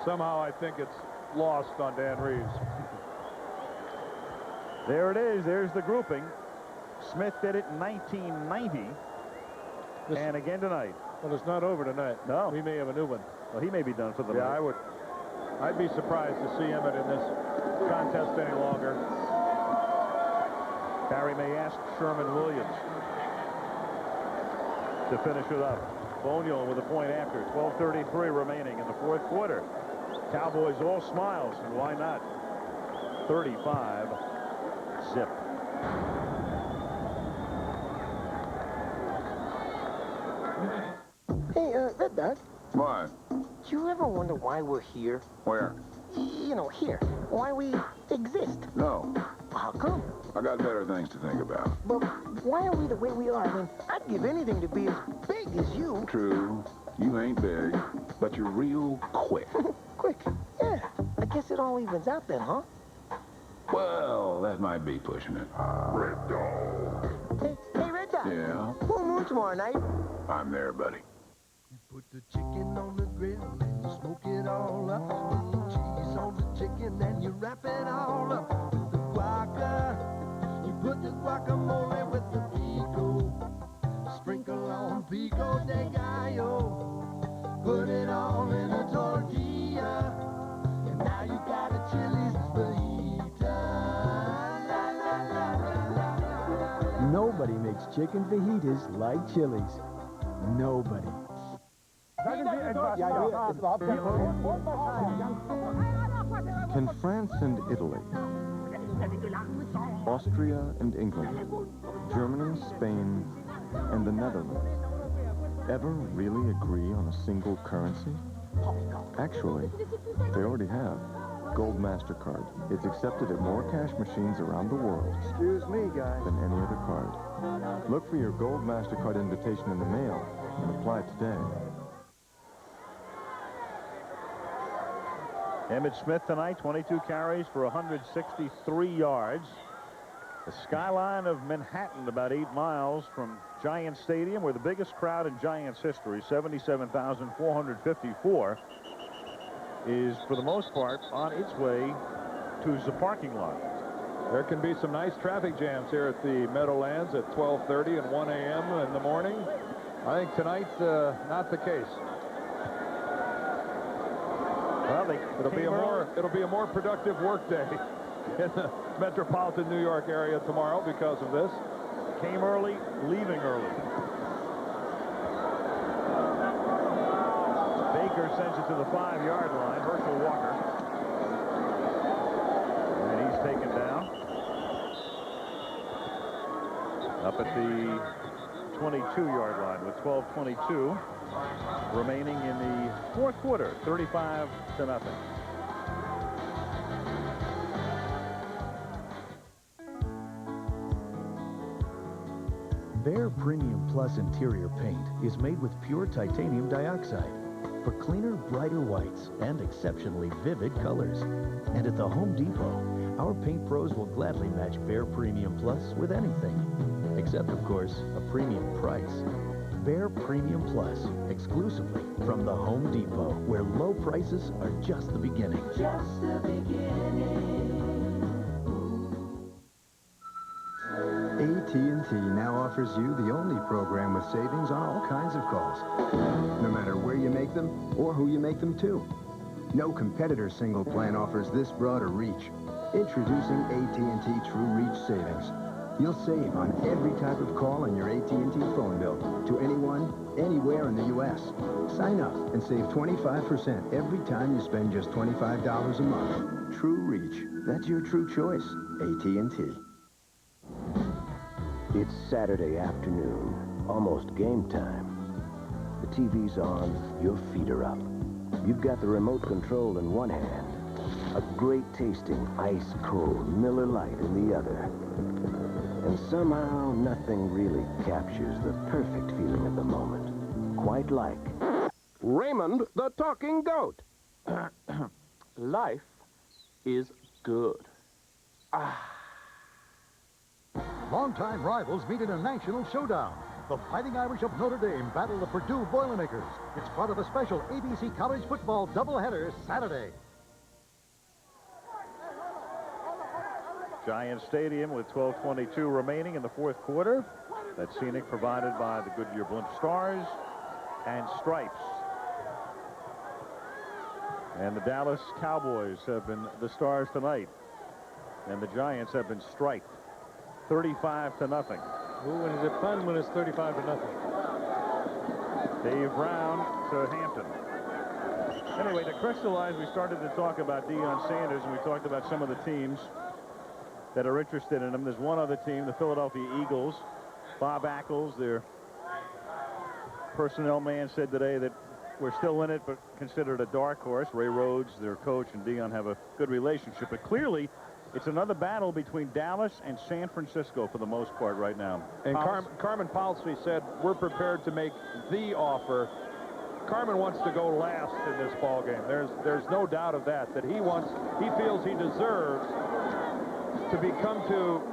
Somehow I think it's lost on Dan Reeves. There it is. There's the grouping. Smith did it in 1990. And again tonight. Well, it's not over tonight. No. We may have a new one. Well, he may be done for the Yeah, night. I'd be surprised to see Emmitt in this contest any longer. Barry may ask Sherman Williams to finish it up. Boniol with a point after. 12:33 remaining in the fourth quarter. Cowboys all smiles, and why not? 35-zip. Hey, Red Dog. What? Do you ever wonder why we're here? Where? You know, here. Why we exist? No. How come? I got better things to think about. But why are we the way we are? I mean, I'd give anything to be as big as you. True. You ain't big, but you're real quick. Quick. Yeah. I guess it all evens out then, huh? Well, that might be pushing it. Red Dog. Hey, Red Dog. Yeah? Full moon tomorrow night. I'm there, buddy. Put the chicken on the grill and you smoke it all up. Put the cheese on the chicken and you wrap it all up. With the guaca, you put the guacamole with the pico. Sprinkle on pico de gallo. Put it all in a tortilla. And now you got a Chili's fajita. Nobody makes chicken fajitas like Chili's. Nobody. Can France and Italy, Austria and England, Germany, Spain, and the Netherlands ever really agree on a single currency? Actually, they already have. Gold MasterCard. It's accepted at more cash machines around the world. Excuse me, guys. Than any other card. Look for your Gold MasterCard invitation in the mail and apply today. Emmitt Smith tonight, 22 carries for 163 yards. The skyline of Manhattan, about 8 miles from Giants Stadium, where the biggest crowd in Giants history, 77,454, is for the most part on its way to the parking lot. There can be some nice traffic jams here at the Meadowlands at 12:30 and 1 a.m. in the morning. I think tonight, not the case. Well, it'll be a more productive workday in the metropolitan New York area tomorrow because of this. Came early, leaving early. Baker sends it to the 5-yard line. Herschel Walker. And he's taken down. Up at the 22-yard line with 12:22 remaining in the fourth quarter. 35-0. Behr Premium Plus interior paint is made with pure titanium dioxide for cleaner, brighter whites and exceptionally vivid colors. And at the Home Depot, our paint pros will gladly match Behr Premium Plus with anything, except, of course, a premium price. Behr Premium Plus, exclusively from the Home Depot, where low prices are just the beginning. Just the beginning. AT&T now offers you the only program with savings on all kinds of calls, no matter where you make them or who you make them to. No competitor single plan offers this broader reach. Introducing AT&T True Reach Savings. You'll save on every type of call on your AT&T phone bill to anyone, anywhere in the U.S. Sign up and save 25% every time you spend just $25 a month. True Reach. That's your true choice. AT&T. It's Saturday afternoon, almost game time. The TV's on, your feet are up. You've got the remote control in one hand, a great tasting ice-cold Miller Lite in the other. And somehow nothing really captures the perfect feeling of the moment. Quite like Raymond the Talking Goat. Life is good. Longtime rivals meet in a national showdown. The Fighting Irish of Notre Dame battle the Purdue Boilermakers. It's part of a special ABC College football doubleheader Saturday. Giant Stadium with 12:22 remaining in the fourth quarter. That scenic provided by the Goodyear Blimp Stars and Stripes. And the Dallas Cowboys have been the stars tonight. And the Giants have been striped 35-0. Ooh, and is it fun when it's 35-0? Dave Brown to Hampton. Anyway, to crystallize, we started to talk about Deion Sanders, and we talked about some of the teams that are interested in him. There's one other team, the Philadelphia Eagles. Bob Ackles, their personnel man, said today that we're still in it, but considered a dark horse. Ray Rhodes, their coach, and Deion have a good relationship. But clearly, it's another battle between Dallas and San Francisco for the most part right now. And Carmen Palsy said, we're prepared to make the offer. Carmen wants to go last in this ball game. There's no doubt of that he feels he deserves to become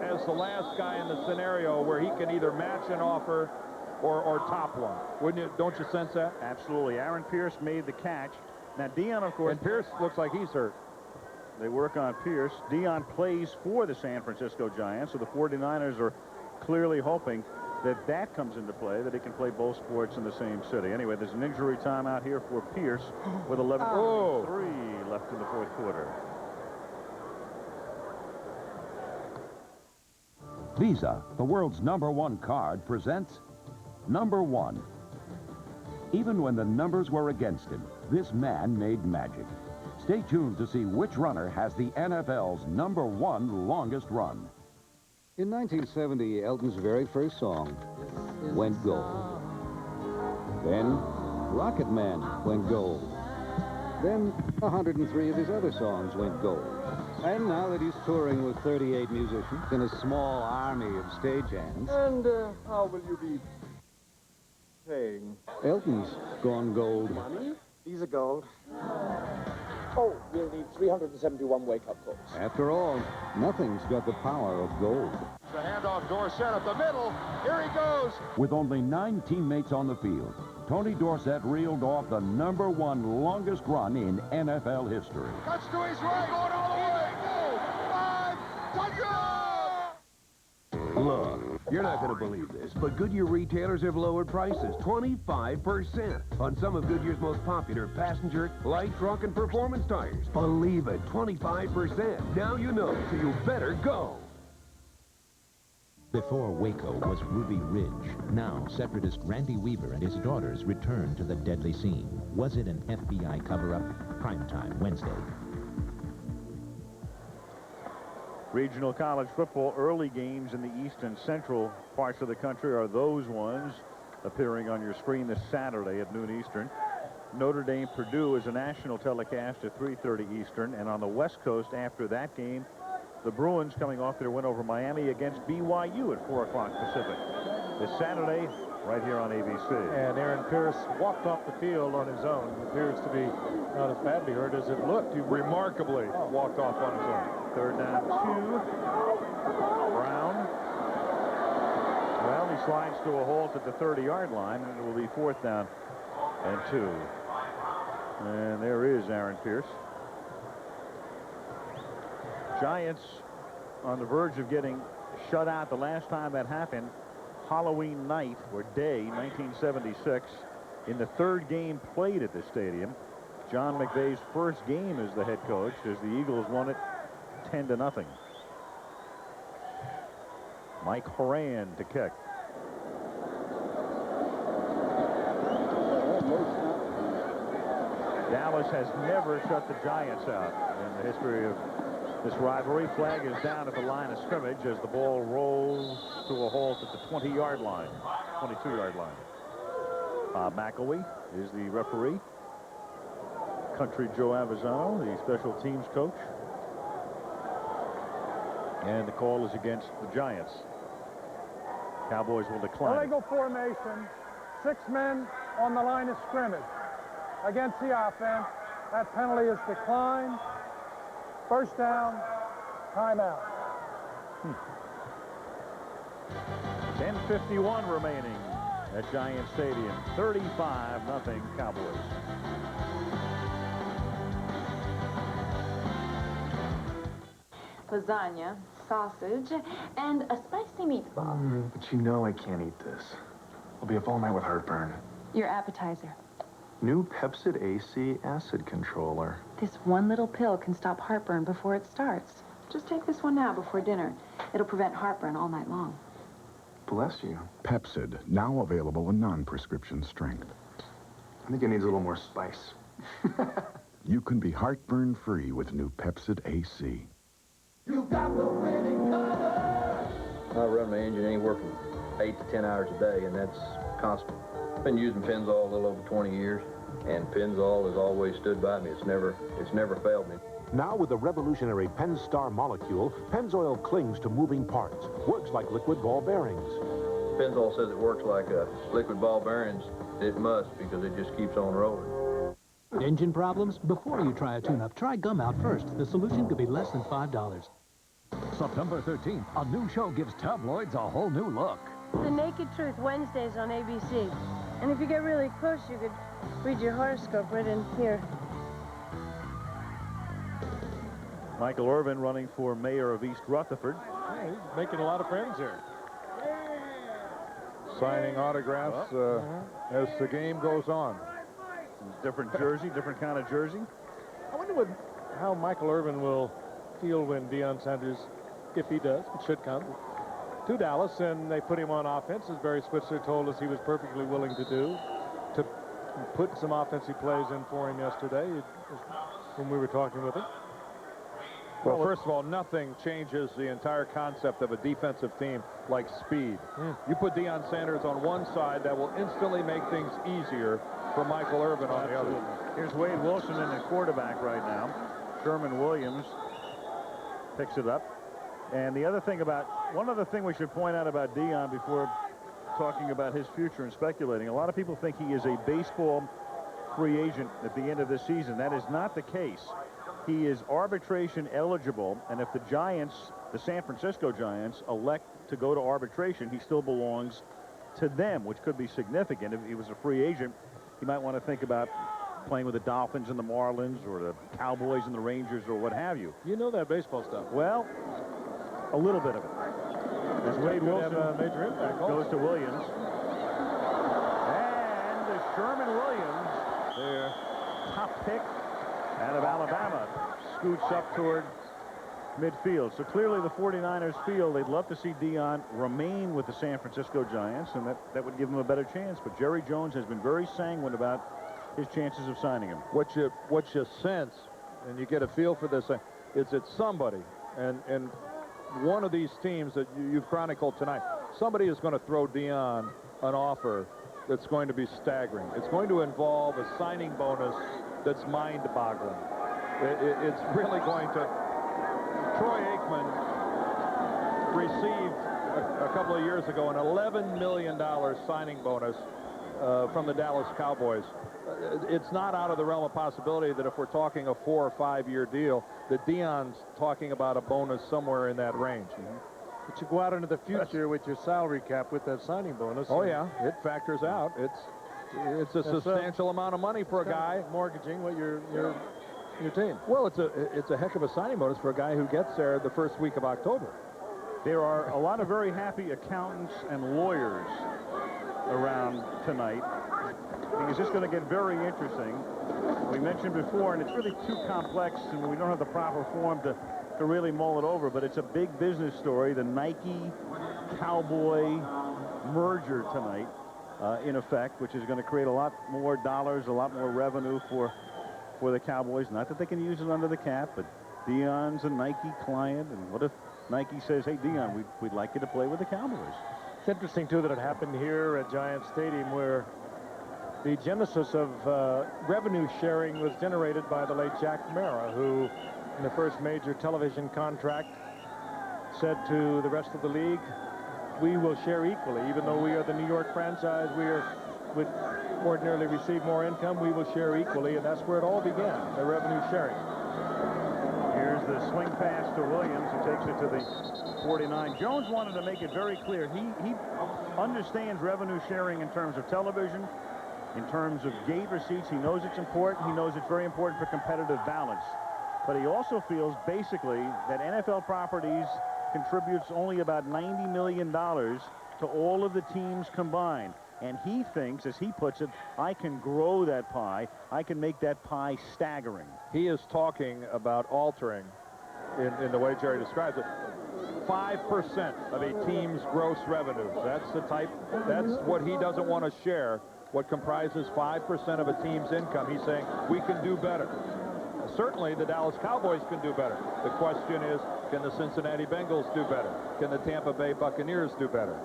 as the last guy in the scenario where he can either match an offer or top one. Wouldn't you? Don't you sense that? Absolutely. Aaron Pierce made the catch. Now, Deion, of course... And Pierce looks like he's hurt. They work on Pierce. Deion plays for the San Francisco Giants, so the 49ers are clearly hoping that comes into play, that he can play both sports in the same city. Anyway, there's an injury timeout here for Pierce with 11:03 left in the fourth quarter. Visa, the world's #1 card, presents Number 1. Even when the numbers were against him, this man made magic. Stay tuned to see which runner has the NFL's #1 longest run. In 1970, Elton's very first song went gold. Then Rocket Man went gold. Then 103 of his other songs went gold. And now that he's touring with 38 musicians and a small army of stagehands... And how will you be paying? Elton's gone gold. Money? These are gold. Oh, we'll need 371 wake-up calls. After all, nothing's got the power of gold. The handoff, Dorsett up the middle. Here he goes. With only 9 teammates on the field, Tony Dorsett reeled off the #1 longest run in NFL history. Cuts to his right. Going all the way. 5 touchdowns. Look, you're not going to believe this, but Goodyear retailers have lowered prices 25% on some of Goodyear's most popular passenger, light truck, and performance tires. Believe it, 25%. Now you know, so you better go. Before Waco was Ruby Ridge. Now, separatist Randy Weaver and his daughters return to the deadly scene. Was it an FBI cover-up? Primetime Wednesday. Regional college football early games in the east and central parts of the country are those ones appearing on your screen this Saturday at noon Eastern. Notre Dame Purdue is a national telecast at 3:30 Eastern, and on the West Coast after that game, the Bruins coming off their win over Miami against BYU at 4 o'clock Pacific. This Saturday, right here on ABC. And Aaron Pierce walked off the field on his own. It appears to be not as badly hurt as it looked. He remarkably walked off on his own. 3rd down 2. Brown. Well, he slides to a halt at the 30-yard line, and it will be 4th down and 2. And there is Aaron Pierce. Giants on the verge of getting shut out. The last time that happened, Halloween night or day, 1976, in the 3rd game played at this stadium. John McVay's first game as the head coach, as the Eagles won it 10-0. Mike Horan to kick. Dallas has never shut the Giants out in the history of this rivalry. Flag is down at the line of scrimmage as the ball rolls to a halt at the 20-yard line, 22-yard line. Bob McElwee is the referee. Country Joe Avizano, the special teams coach. And the call is against the Giants. Cowboys will decline. Illegal formation. 6 men on the line of scrimmage against the offense. That penalty is declined. First down, timeout. 10:51 remaining at Giant Stadium. 35-0 Cowboys. Lasagna, sausage, and a spicy meatball. But you know I can't eat this. I'll be up all night with heartburn. Your appetizer. New Pepsid AC acid controller. This one little pill can stop heartburn before it starts. Just take this one now before dinner. It'll prevent heartburn all night long. Bless you. Pepsid, now available in non-prescription strength. I think it needs a little more spice. You can be heartburn-free with new Pepsid AC. You got the winning color. I run my engine anywhere from 8 to 10 hours a day, and that's constant. I've been using Pennzoil a little over 20 years, and Pennzoil has always stood by me. It's never failed me. Now with the revolutionary Pennstar molecule, Pennzoil clings to moving parts, works like liquid ball bearings. Pennzoil says it works like liquid ball bearings. It must, because it just keeps on rolling. Engine problems? Before you try a tune-up, try Gum Out first. The solution could be less than $5. September 13th, a new show gives tabloids a whole new look. The Naked Truth, Wednesdays on ABC. And if you get really close, you could read your horoscope right in here. Michael Irvin running for mayor of East Rutherford. Yeah, he's making a lot of friends here. Signing autographs as the game goes on. Different jersey, different kind of jersey. I wonder how Michael Irvin will feel when Deion Sanders, if he does, it should come, to Dallas, and they put him on offense, as Barry Switzer told us he was perfectly willing to do, to put some offensive plays in for him yesterday when we were talking with him. Well, first of all, nothing changes the entire concept of a defensive team like speed. You put Deion Sanders on one side, that will instantly make things easier for Michael Irvin on the other. Here's Wade Wilson in the quarterback right now. Sherman Williams picks it up. And one other thing we should point out about Deion before talking about his future and speculating. A lot of people think he is a baseball free agent at the end of the season. That is not the case. He is arbitration eligible, and if the Giants, the San Francisco Giants, elect to go to arbitration, he still belongs to them, which could be significant. If he was a free agent, he might want to think about playing with the Dolphins and the Marlins or the Cowboys and the Rangers or what have you. You know that baseball stuff. Well, a little bit of it. As Wade Wilson have a major impact goes to Williams. And Sherman Williams, their top pick out of Alabama, scoots up toward midfield. So clearly the 49ers feel they'd love to see Deion remain with the San Francisco Giants, and that would give them a better chance. But Jerry Jones has been very sanguine about his chances of signing him. What you sense, and you get a feel for this, is that somebody, and one of these teams that you've chronicled tonight, somebody is going to throw Deion an offer that's going to be staggering. It's going to involve a signing bonus that's mind-boggling. It's really going to... Troy Aikman received a couple of years ago an $11 million signing bonus from the Dallas Cowboys. It's not out of the realm of possibility that if we're talking a 4 or 5 year deal, that Deion's talking about a bonus somewhere in that range. But you go out into the future with your salary cap with that signing bonus. Oh yeah, it factors out. It's a substantial amount of money for a guy mortgaging what your team. Well, it's a heck of a signing bonus for a guy who gets there the first week of October. There are a lot of very happy accountants and lawyers around tonight, because it's going to get very interesting. We mentioned before, and it's really too complex, and we don't have the proper form to really mull it over, but it's a big business story, the Nike-Cowboy merger tonight, in effect, which is going to create a lot more dollars, a lot more revenue for the Cowboys. Not that they can use it under the cap, but Deion's a Nike client, and what if Nike says, hey, Deion, we'd like you to play with the Cowboys? It's interesting, too, that it happened here at Giant Stadium, where the genesis of revenue sharing was generated by the late Jack Mara, who, in the first major television contract, said to the rest of the league, we will share equally. Even though we are the New York franchise, would ordinarily receive more income, we will share equally, and that's where it all began, the revenue sharing. Here's the swing pass to Williams, who takes it to the 49. Jones wanted to make it very clear. He understands revenue sharing in terms of television, in terms of gate receipts. He knows it's important. He knows it's very important for competitive balance. But he also feels basically that NFL Properties contributes only about $90 million to all of the teams combined. And he thinks, as he puts it, I can grow that pie. I can make that pie staggering. He is talking about altering, in the way Jerry describes it, 5% of a team's gross revenue. That's the type, that's what he doesn't want to share, what comprises 5% of a team's income. He's saying, we can do better. Certainly, the Dallas Cowboys can do better. The question is, can the Cincinnati Bengals do better? Can the Tampa Bay Buccaneers do better?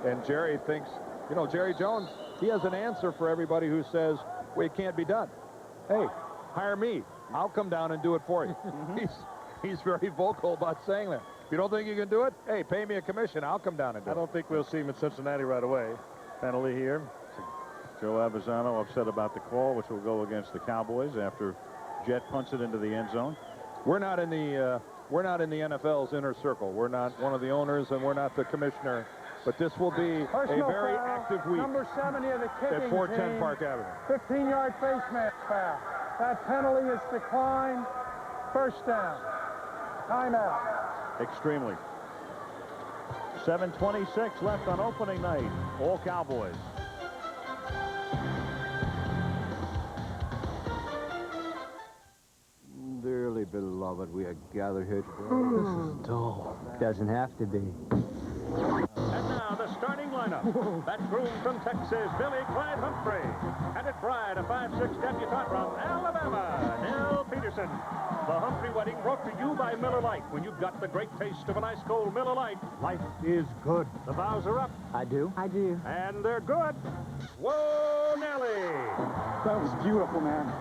And Jerry thinks, you know, Jerry Jones, he has an answer for everybody who says, well, it can't be done. Hey, hire me. I'll come down and do it for you. He's very vocal about saying that. If you don't think you can do it, hey, pay me a commission. I'll come down and do it. I don't think we'll see him in Cincinnati right away. Penalty here. Joe Avisano upset about the call, which will go against the Cowboys after Jet punts it into the end zone. We're not in the NFL's inner circle. We're not one of the owners, and we're not the commissioner. But this will be a very active week Number 70 of the kicking at 410 team. Park Avenue. 15-yard face mask foul. That penalty is declined. First down. Timeout. Extremely. 7:26 left on opening night. All Cowboys. Dearly beloved, we are gathered here today. This is dull. Doesn't have to be. And now the starting lineup. Backroom from Texas, Billy Clyde Humphrey. And at Bride, a 5'6" debutante from Alabama, Nell Peterson. The Humphrey wedding brought to you by Miller Lite. When you've got the great taste of an ice cold Miller Lite, life is good. The vows are up. I do? I do. And they're good. Whoa, Nelly. That was beautiful, man.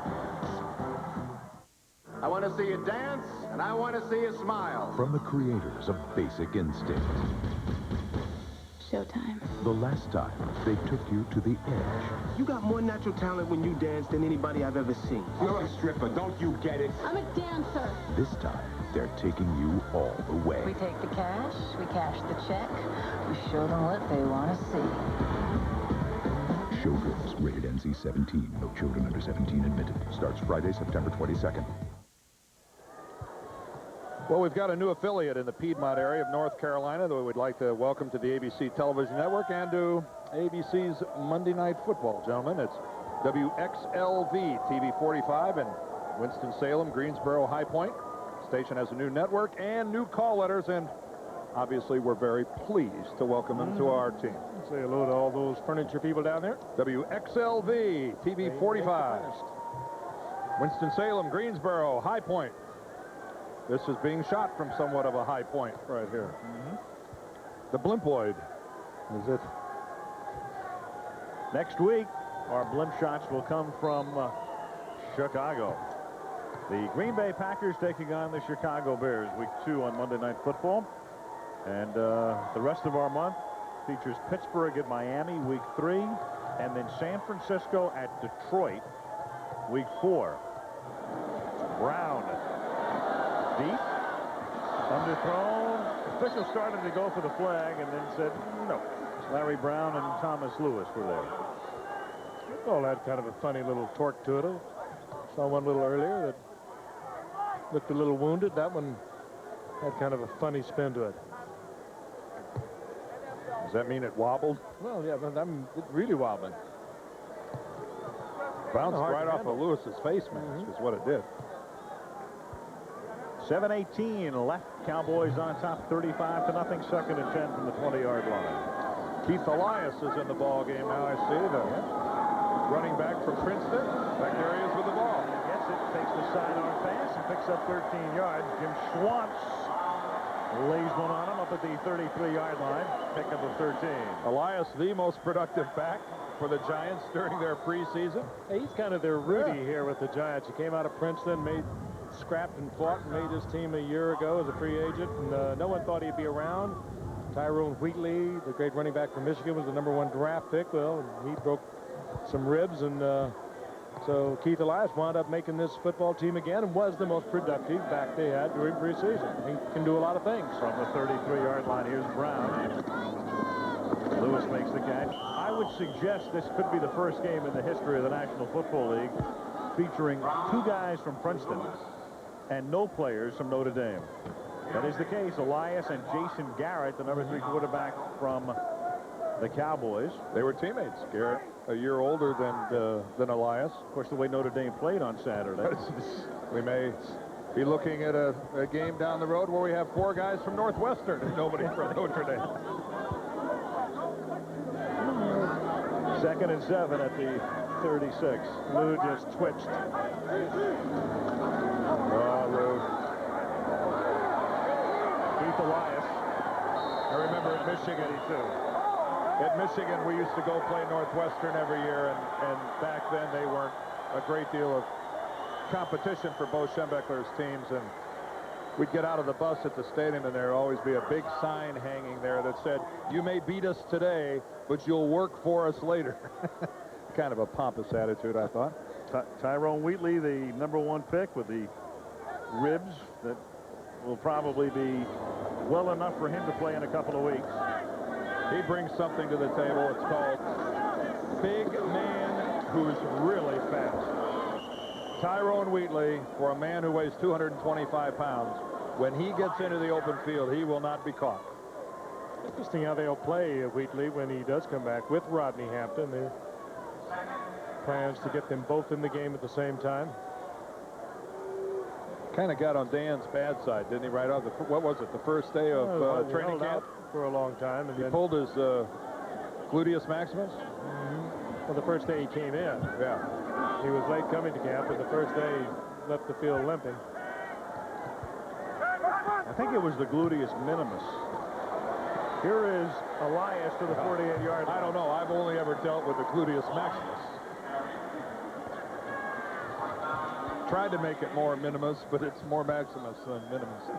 I want to see you dance, and I want to see you smile. From the creators of Basic Instinct. Showtime. The last time they took you to the edge. You got more natural talent when you dance than anybody I've ever seen. You're a stripper, don't you get it? I'm a dancer. This time, they're taking you all the way. We take the cash, we cash the check, we show them what they want to see. Showgirls, rated NC-17. No children under 17 admitted. Starts Friday, September 22nd. Well, we've got a new affiliate in the Piedmont area of North Carolina that we would like to welcome to the ABC Television Network and to ABC's Monday Night Football, gentlemen. It's WXLV TV 45 in Winston-Salem, Greensboro, High Point. The station has a new network and new call letters, and obviously we're very pleased to welcome them to our team. Say hello to all those furniture people down there. WXLV TV 45. Winston-Salem, Greensboro, High Point. This is being shot from somewhat of a high point right here. The Blimpoid is it. Next week, our blimp shots will come from Chicago. The Green Bay Packers taking on the Chicago Bears, week 2 on Monday Night Football. And the rest of our month features Pittsburgh at Miami, week 3, and then San Francisco at Detroit, week 4. Brown. Deep. Underthrown. Official started to go for the flag and then said no. Larry Brown and Thomas Lewis were there. Oh, that kind of a funny little torque to it. I saw one little earlier that looked a little wounded. That one had kind of a funny spin to it. Does that mean it wobbled? Well, yeah, but it really wobbling. Bounced right off of Lewis's face mask is what it did. 7:18 left. Cowboys on top, 35-0. Second and 10 from the 20-yard line. Keith Elias is in the ball game now. I see the running back from Princeton. Back there he is with the ball. Gets it, takes the sidearm pass, and picks up 13 yards. Jim Schwantz lays one on him up at the 33-yard line. Pick up of 13. Elias, the most productive back for the Giants during their preseason. Hey, he's kind of their Rudy here with the Giants. He came out of Princeton, scrapped and fought and made his team a year ago as a free agent, and no one thought he'd be around. Tyrone Wheatley, the great running back from Michigan, was the #1 draft pick. Well, he broke some ribs and So Keith Elias wound up making this football team again and was the most productive back they had during preseason. He can do a lot of things. From the 33-yard line, here's Brown. Lewis makes the catch. I would suggest this could be the first game in the history of the National Football League featuring 2 guys from Princeton and no players from Notre Dame. That is the case. Elias and Jason Garrett, the number 3 quarterback from the Cowboys. They were teammates. Garrett, a year older than Elias. Of course, the way Notre Dame played on Saturday. We may be looking at a game down the road where we have 4 guys from Northwestern and nobody from Notre Dame. 2nd and 7 at the 36. Lou just twitched. Oh, Lou. Keith Elias. I remember at Michigan, At Michigan, we used to go play Northwestern every year, and back then they weren't a great deal of competition for Bo Schembechler's teams, and we'd get out of the bus at the stadium, and there'd always be a big sign hanging there that said, "You may beat us today, but you'll work for us later." Kind of a pompous attitude, I thought. Tyrone Wheatley, the number 1 pick with the ribs that will probably be well enough for him to play in a couple of weeks. He brings something to the table. It's called big man who's really fast. Tyrone Wheatley, for a man who weighs 225 pounds, when he gets into the open field, he will not be caught. Interesting how they'll play Wheatley when he does come back with Rodney Hampton. There plans to get them both in the game at the same time. Kind of got on Dan's bad side, didn't he? Right off the, what was it, the first day of training camp? For a long time. And he then pulled his gluteus maximus? Well, the first day he came in. Yeah. He was late coming to camp, and the first day he left the field limping. I think it was the gluteus minimus. Here is Elias to the 48-yard line. I don't know. I've only ever dealt with the gluteus maximus. Tried to make it more minimus, but it's more maximus than minimus.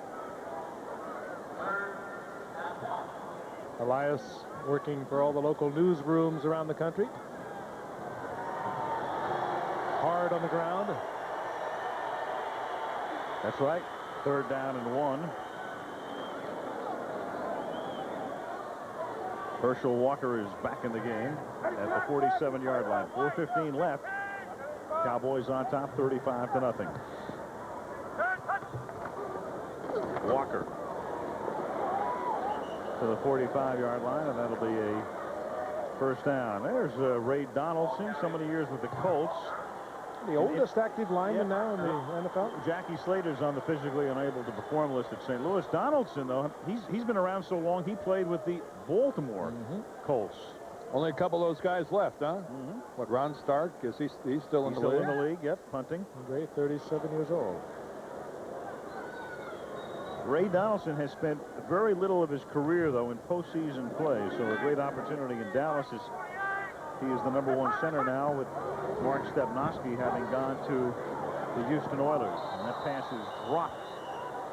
Elias working for all the local newsrooms around the country. Hard on the ground. That's right. 3rd down and 1. Herschel Walker is back in the game at the 47-yard line. 4:15 left. Cowboys on top, 35-0. Walker to the 45-yard line, and that'll be a first down. There's Ray Donaldson, so many years with the Colts. The oldest active lineman now in the NFL. Jackie Slater's on the physically unable to perform list at St. Louis. Donaldson, though, he's been around so long, he played with the Baltimore Colts. Only a couple of those guys left, huh? What, Ron Stark? Is he's still in the league? Still in the league, yep, punting. Great, 37 years old. Ray Donaldson has spent very little of his career, though, in postseason play, so a great opportunity in Dallas. He is the number 1 center now, with Mark Stepnoski having gone to the Houston Oilers, and that pass is dropped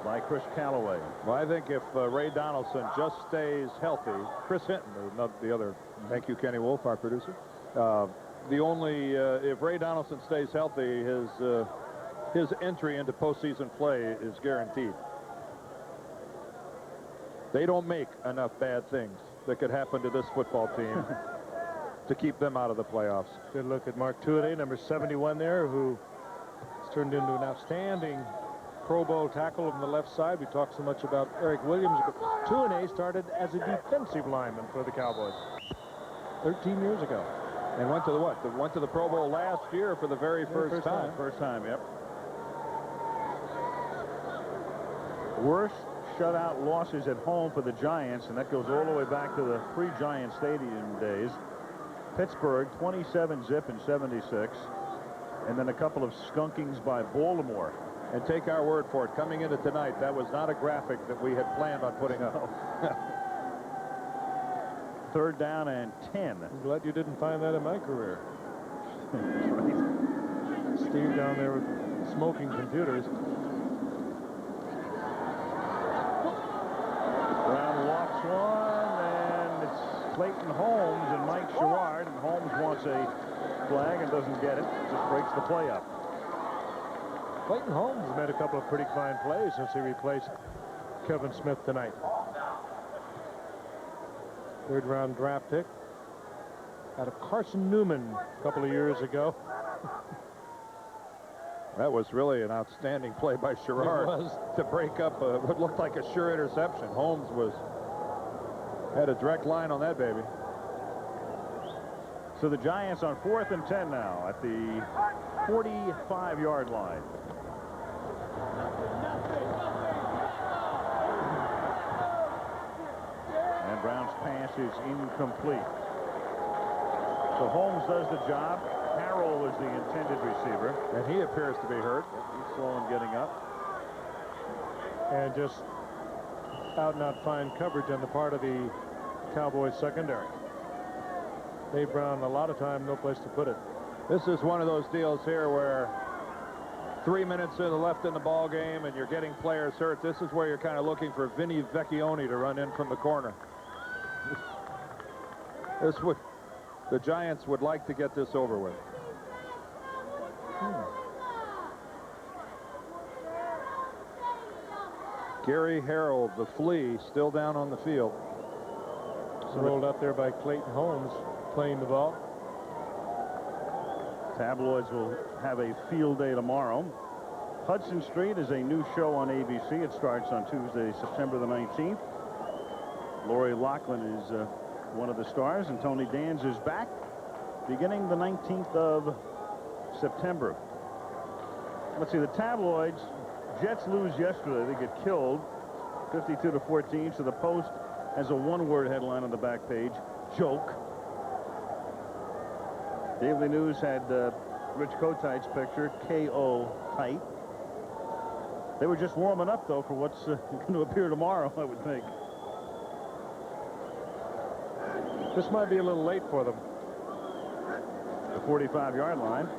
by Chris Callaway. Well, I think if Ray Donaldson just stays healthy, Chris Hinton, the other, thank you, Kenny Wolf, our producer. If Ray Donaldson stays healthy, his entry into postseason play is guaranteed. They don't make enough bad things that could happen to this football team to keep them out of the playoffs. Good look at Mark Tuanay, number 71 there, who has turned into an outstanding Pro Bowl tackle on the left side. We talked so much about Eric Williams, but Tuanay started as a defensive lineman for the Cowboys 13 years ago. And went to the what? Went to the Pro Bowl last year for the very first time. First time, yep. Worst shutout losses at home for the Giants, and that goes all the way back to the pre-Giant Stadium days. Pittsburgh, 27-zip in 76, and then a couple of skunkings by Baltimore. And take our word for it, coming into tonight, that was not a graphic that we had planned on putting up. 3rd down and 10. I'm glad you didn't find that in my career. Right. Steve down there with smoking computers. Brown walks one, and it's Clayton Holmes and Mike Sherrard, and Holmes wants a flag and doesn't get it. Just breaks the play up. Clayton Holmes has made a couple of pretty fine plays since he replaced Kevin Smith tonight. Third-round draft pick out of Carson Newman a couple of years ago. That was really an outstanding play by Sherrard to break up what looked like a sure interception. Holmes had a direct line on that baby. So the Giants on 4th and 10 now at the 45-yard line. And Brown's pass is incomplete. So Holmes does the job. Harrell is the intended receiver. And he appears to be hurt. He's slow in getting up. And just out-and-out fine coverage on the part of the Cowboys secondary. Dave Brown, a lot of time, no place to put it. This is one of those deals here where 3 minutes left in the ball game and you're getting players hurt. This is where you're kind of looking for Vinny Vecchione to run in from the corner. The Giants would like to get this over with. Gary Harrell, the flea, still down on the field. So rolled out there by Clayton Holmes, playing the ball. Tabloids will have a field day tomorrow. Hudson Street is a new show on ABC. It starts on Tuesday, September the 19th. Lori Loughlin is one of the stars, and Tony Danza is back beginning the 19th of September. Let's see, the Tabloids, Jets lose yesterday. They get killed 52-14. So the Post has a one-word headline on the back page, joke. Daily News had Rich Kotite's picture, KO tight. They were just warming up, though, for what's going to appear tomorrow, I would think. This might be a little late for them. The 45-yard line.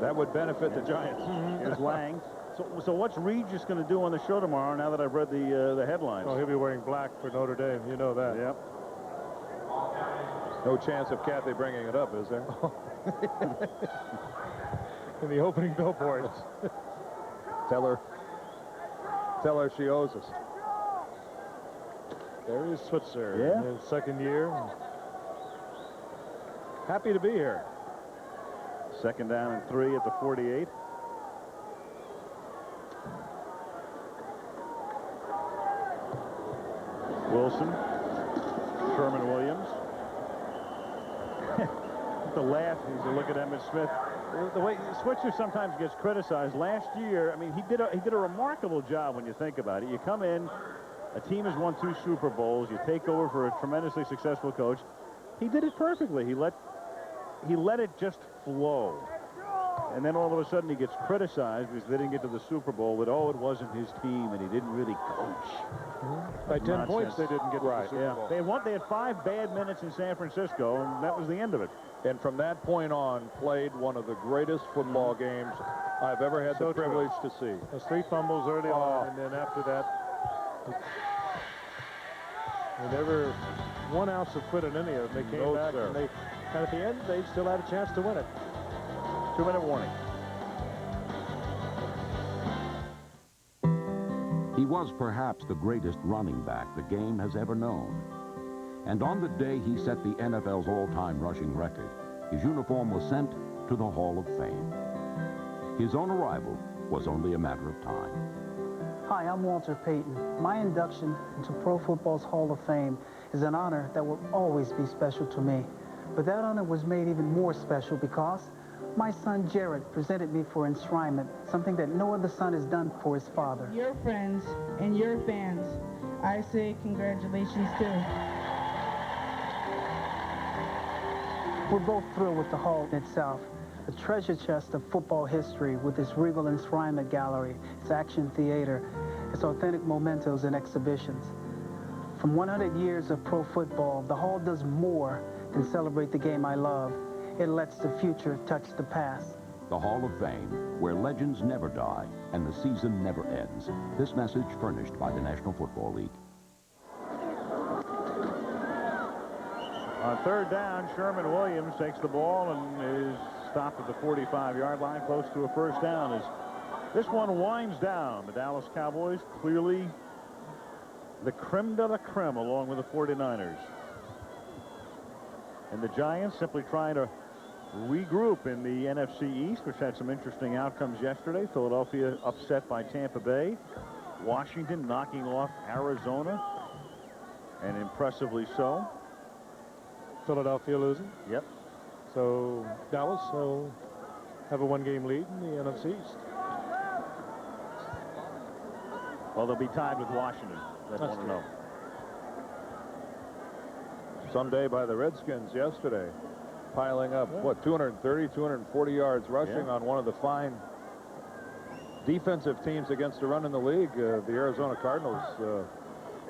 That would benefit the Giants. Here's Lang. So what's Regis going to do on the show tomorrow now that I've read the headlines? Oh, he'll be wearing black for Notre Dame. You know that. Yep. No chance of Kathy bringing it up, is there? In the opening billboards. Tell her she owes us. There is Switzer. Yeah. In his second year. Happy to be here. 2nd down and 3 at the 48. Wilson. Sherman Williams. The laugh as you look at Emmitt Smith. The way Switzer sometimes gets criticized. Last year, I mean, he did a remarkable job when you think about it. You come in, a team has won 2 Super Bowls. You take over for a tremendously successful coach. He did it perfectly. He let it just flow. And then all of a sudden he gets criticized because they didn't get to the Super Bowl with, oh, it wasn't his team and he didn't really coach. By 10 points they didn't get to the Super Bowl. They had 5 bad minutes in San Francisco, and that was the end of it. And from that point on, played one of the greatest football games I've ever had the privilege to see. There's 3 fumbles early on, and then after that, they never 1 ounce of quit in any of them. They came back, and at the end, they still had a chance to win it. 2-minute warning. He was perhaps the greatest running back the game has ever known. And on the day he set the NFL's all-time rushing record, his uniform was sent to the Hall of Fame. His own arrival was only a matter of time. Hi, I'm Walter Payton. My induction into Pro Football's Hall of Fame is an honor that will always be special to me. But that honor was made even more special because my son Jared presented me for enshrinement, something that no other son has done for his father. Your friends and your fans, I say congratulations to. We're both thrilled with the hall itself, a treasure chest of football history with its regal enshrinement gallery, its action theater, its authentic mementos and exhibitions. From 100 years of pro football, the hall does more than celebrate the game I love. It lets the future touch the past. The Hall of Fame, where legends never die and the season never ends. This message furnished by the National Football League. On 3rd down, Sherman Williams takes the ball and is stopped at the 45-yard line, close to a first down. As this one winds down, the Dallas Cowboys clearly the creme de la creme along with the 49ers. And the Giants simply trying to regroup in the NFC East, which had some interesting outcomes yesterday. Philadelphia upset by Tampa Bay. Washington knocking off Arizona, and impressively so. Philadelphia losing. Yep. So Dallas will have a one-game lead in the NFC East. Well, they'll be tied with Washington. That's want to know. Someday by the Redskins yesterday, piling up, what, 230, 240 yards rushing on one of the fine defensive teams against the run in the league, the Arizona Cardinals.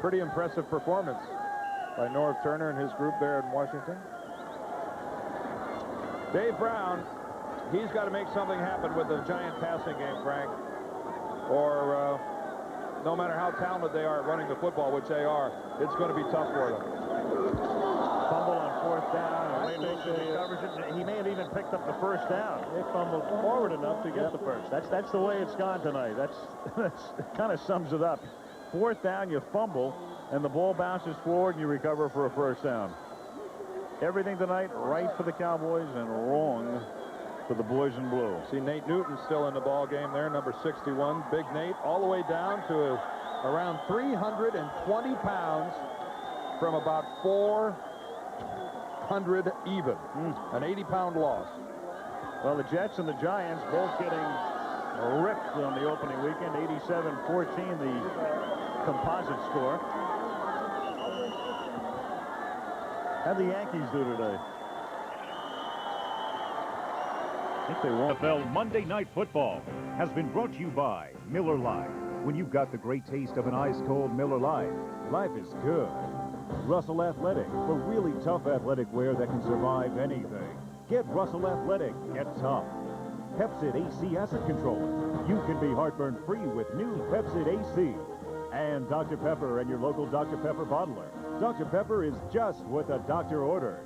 Pretty impressive performance by Norv Turner and his group there in Washington. Dave Brown, he's got to make something happen with the Giant passing game, Frank, or no matter how talented they are at running the football, which they are, it's going to be tough for them. Fumble on fourth down. He may have even picked up the first down. They fumbled forward enough to get the first. That's the way it's gone tonight. That's kind of sums it up. Fourth down, you fumble, and the ball bounces forward, and you recover for a first down. Everything tonight right for the Cowboys and wrong for the boys in blue. See Nate Newton still in the ball game there, number 61. Big Nate all the way down to around 320 pounds from about 400 even. An 80-pound loss. Well, the Jets and the Giants both getting ripped on the opening weekend. 87-14 the composite score. How'd the Yankees do today? I think they won. NFL Monday Night Football has been brought to you by Miller Lite. When you've got the great taste of an ice-cold Miller Lite, life is good. Russell Athletic, for really tough athletic wear that can survive anything. Get Russell Athletic. Get tough. Pepsid AC Acid Control. You can be heartburn-free with new Pepsid AC. And Dr. Pepper and your local Dr. Pepper bottler. Dr. Pepper is just what the doctor ordered.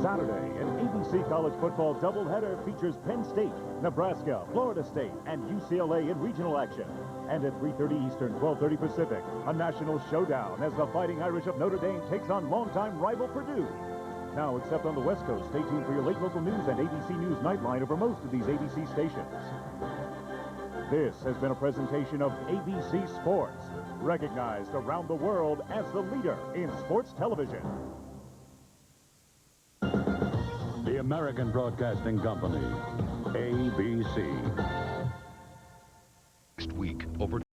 Saturday, an ABC college football doubleheader features Penn State, Nebraska, Florida State, and UCLA in regional action. And at 3:30 Eastern, 12:30 Pacific, a national showdown as the Fighting Irish of Notre Dame takes on longtime rival Purdue. Now, except on the West Coast, stay tuned for your late local news and ABC News Nightline over most of these ABC stations. This has been a presentation of ABC Sports, recognized around the world as the leader in sports television. The American Broadcasting Company, ABC. Next week, over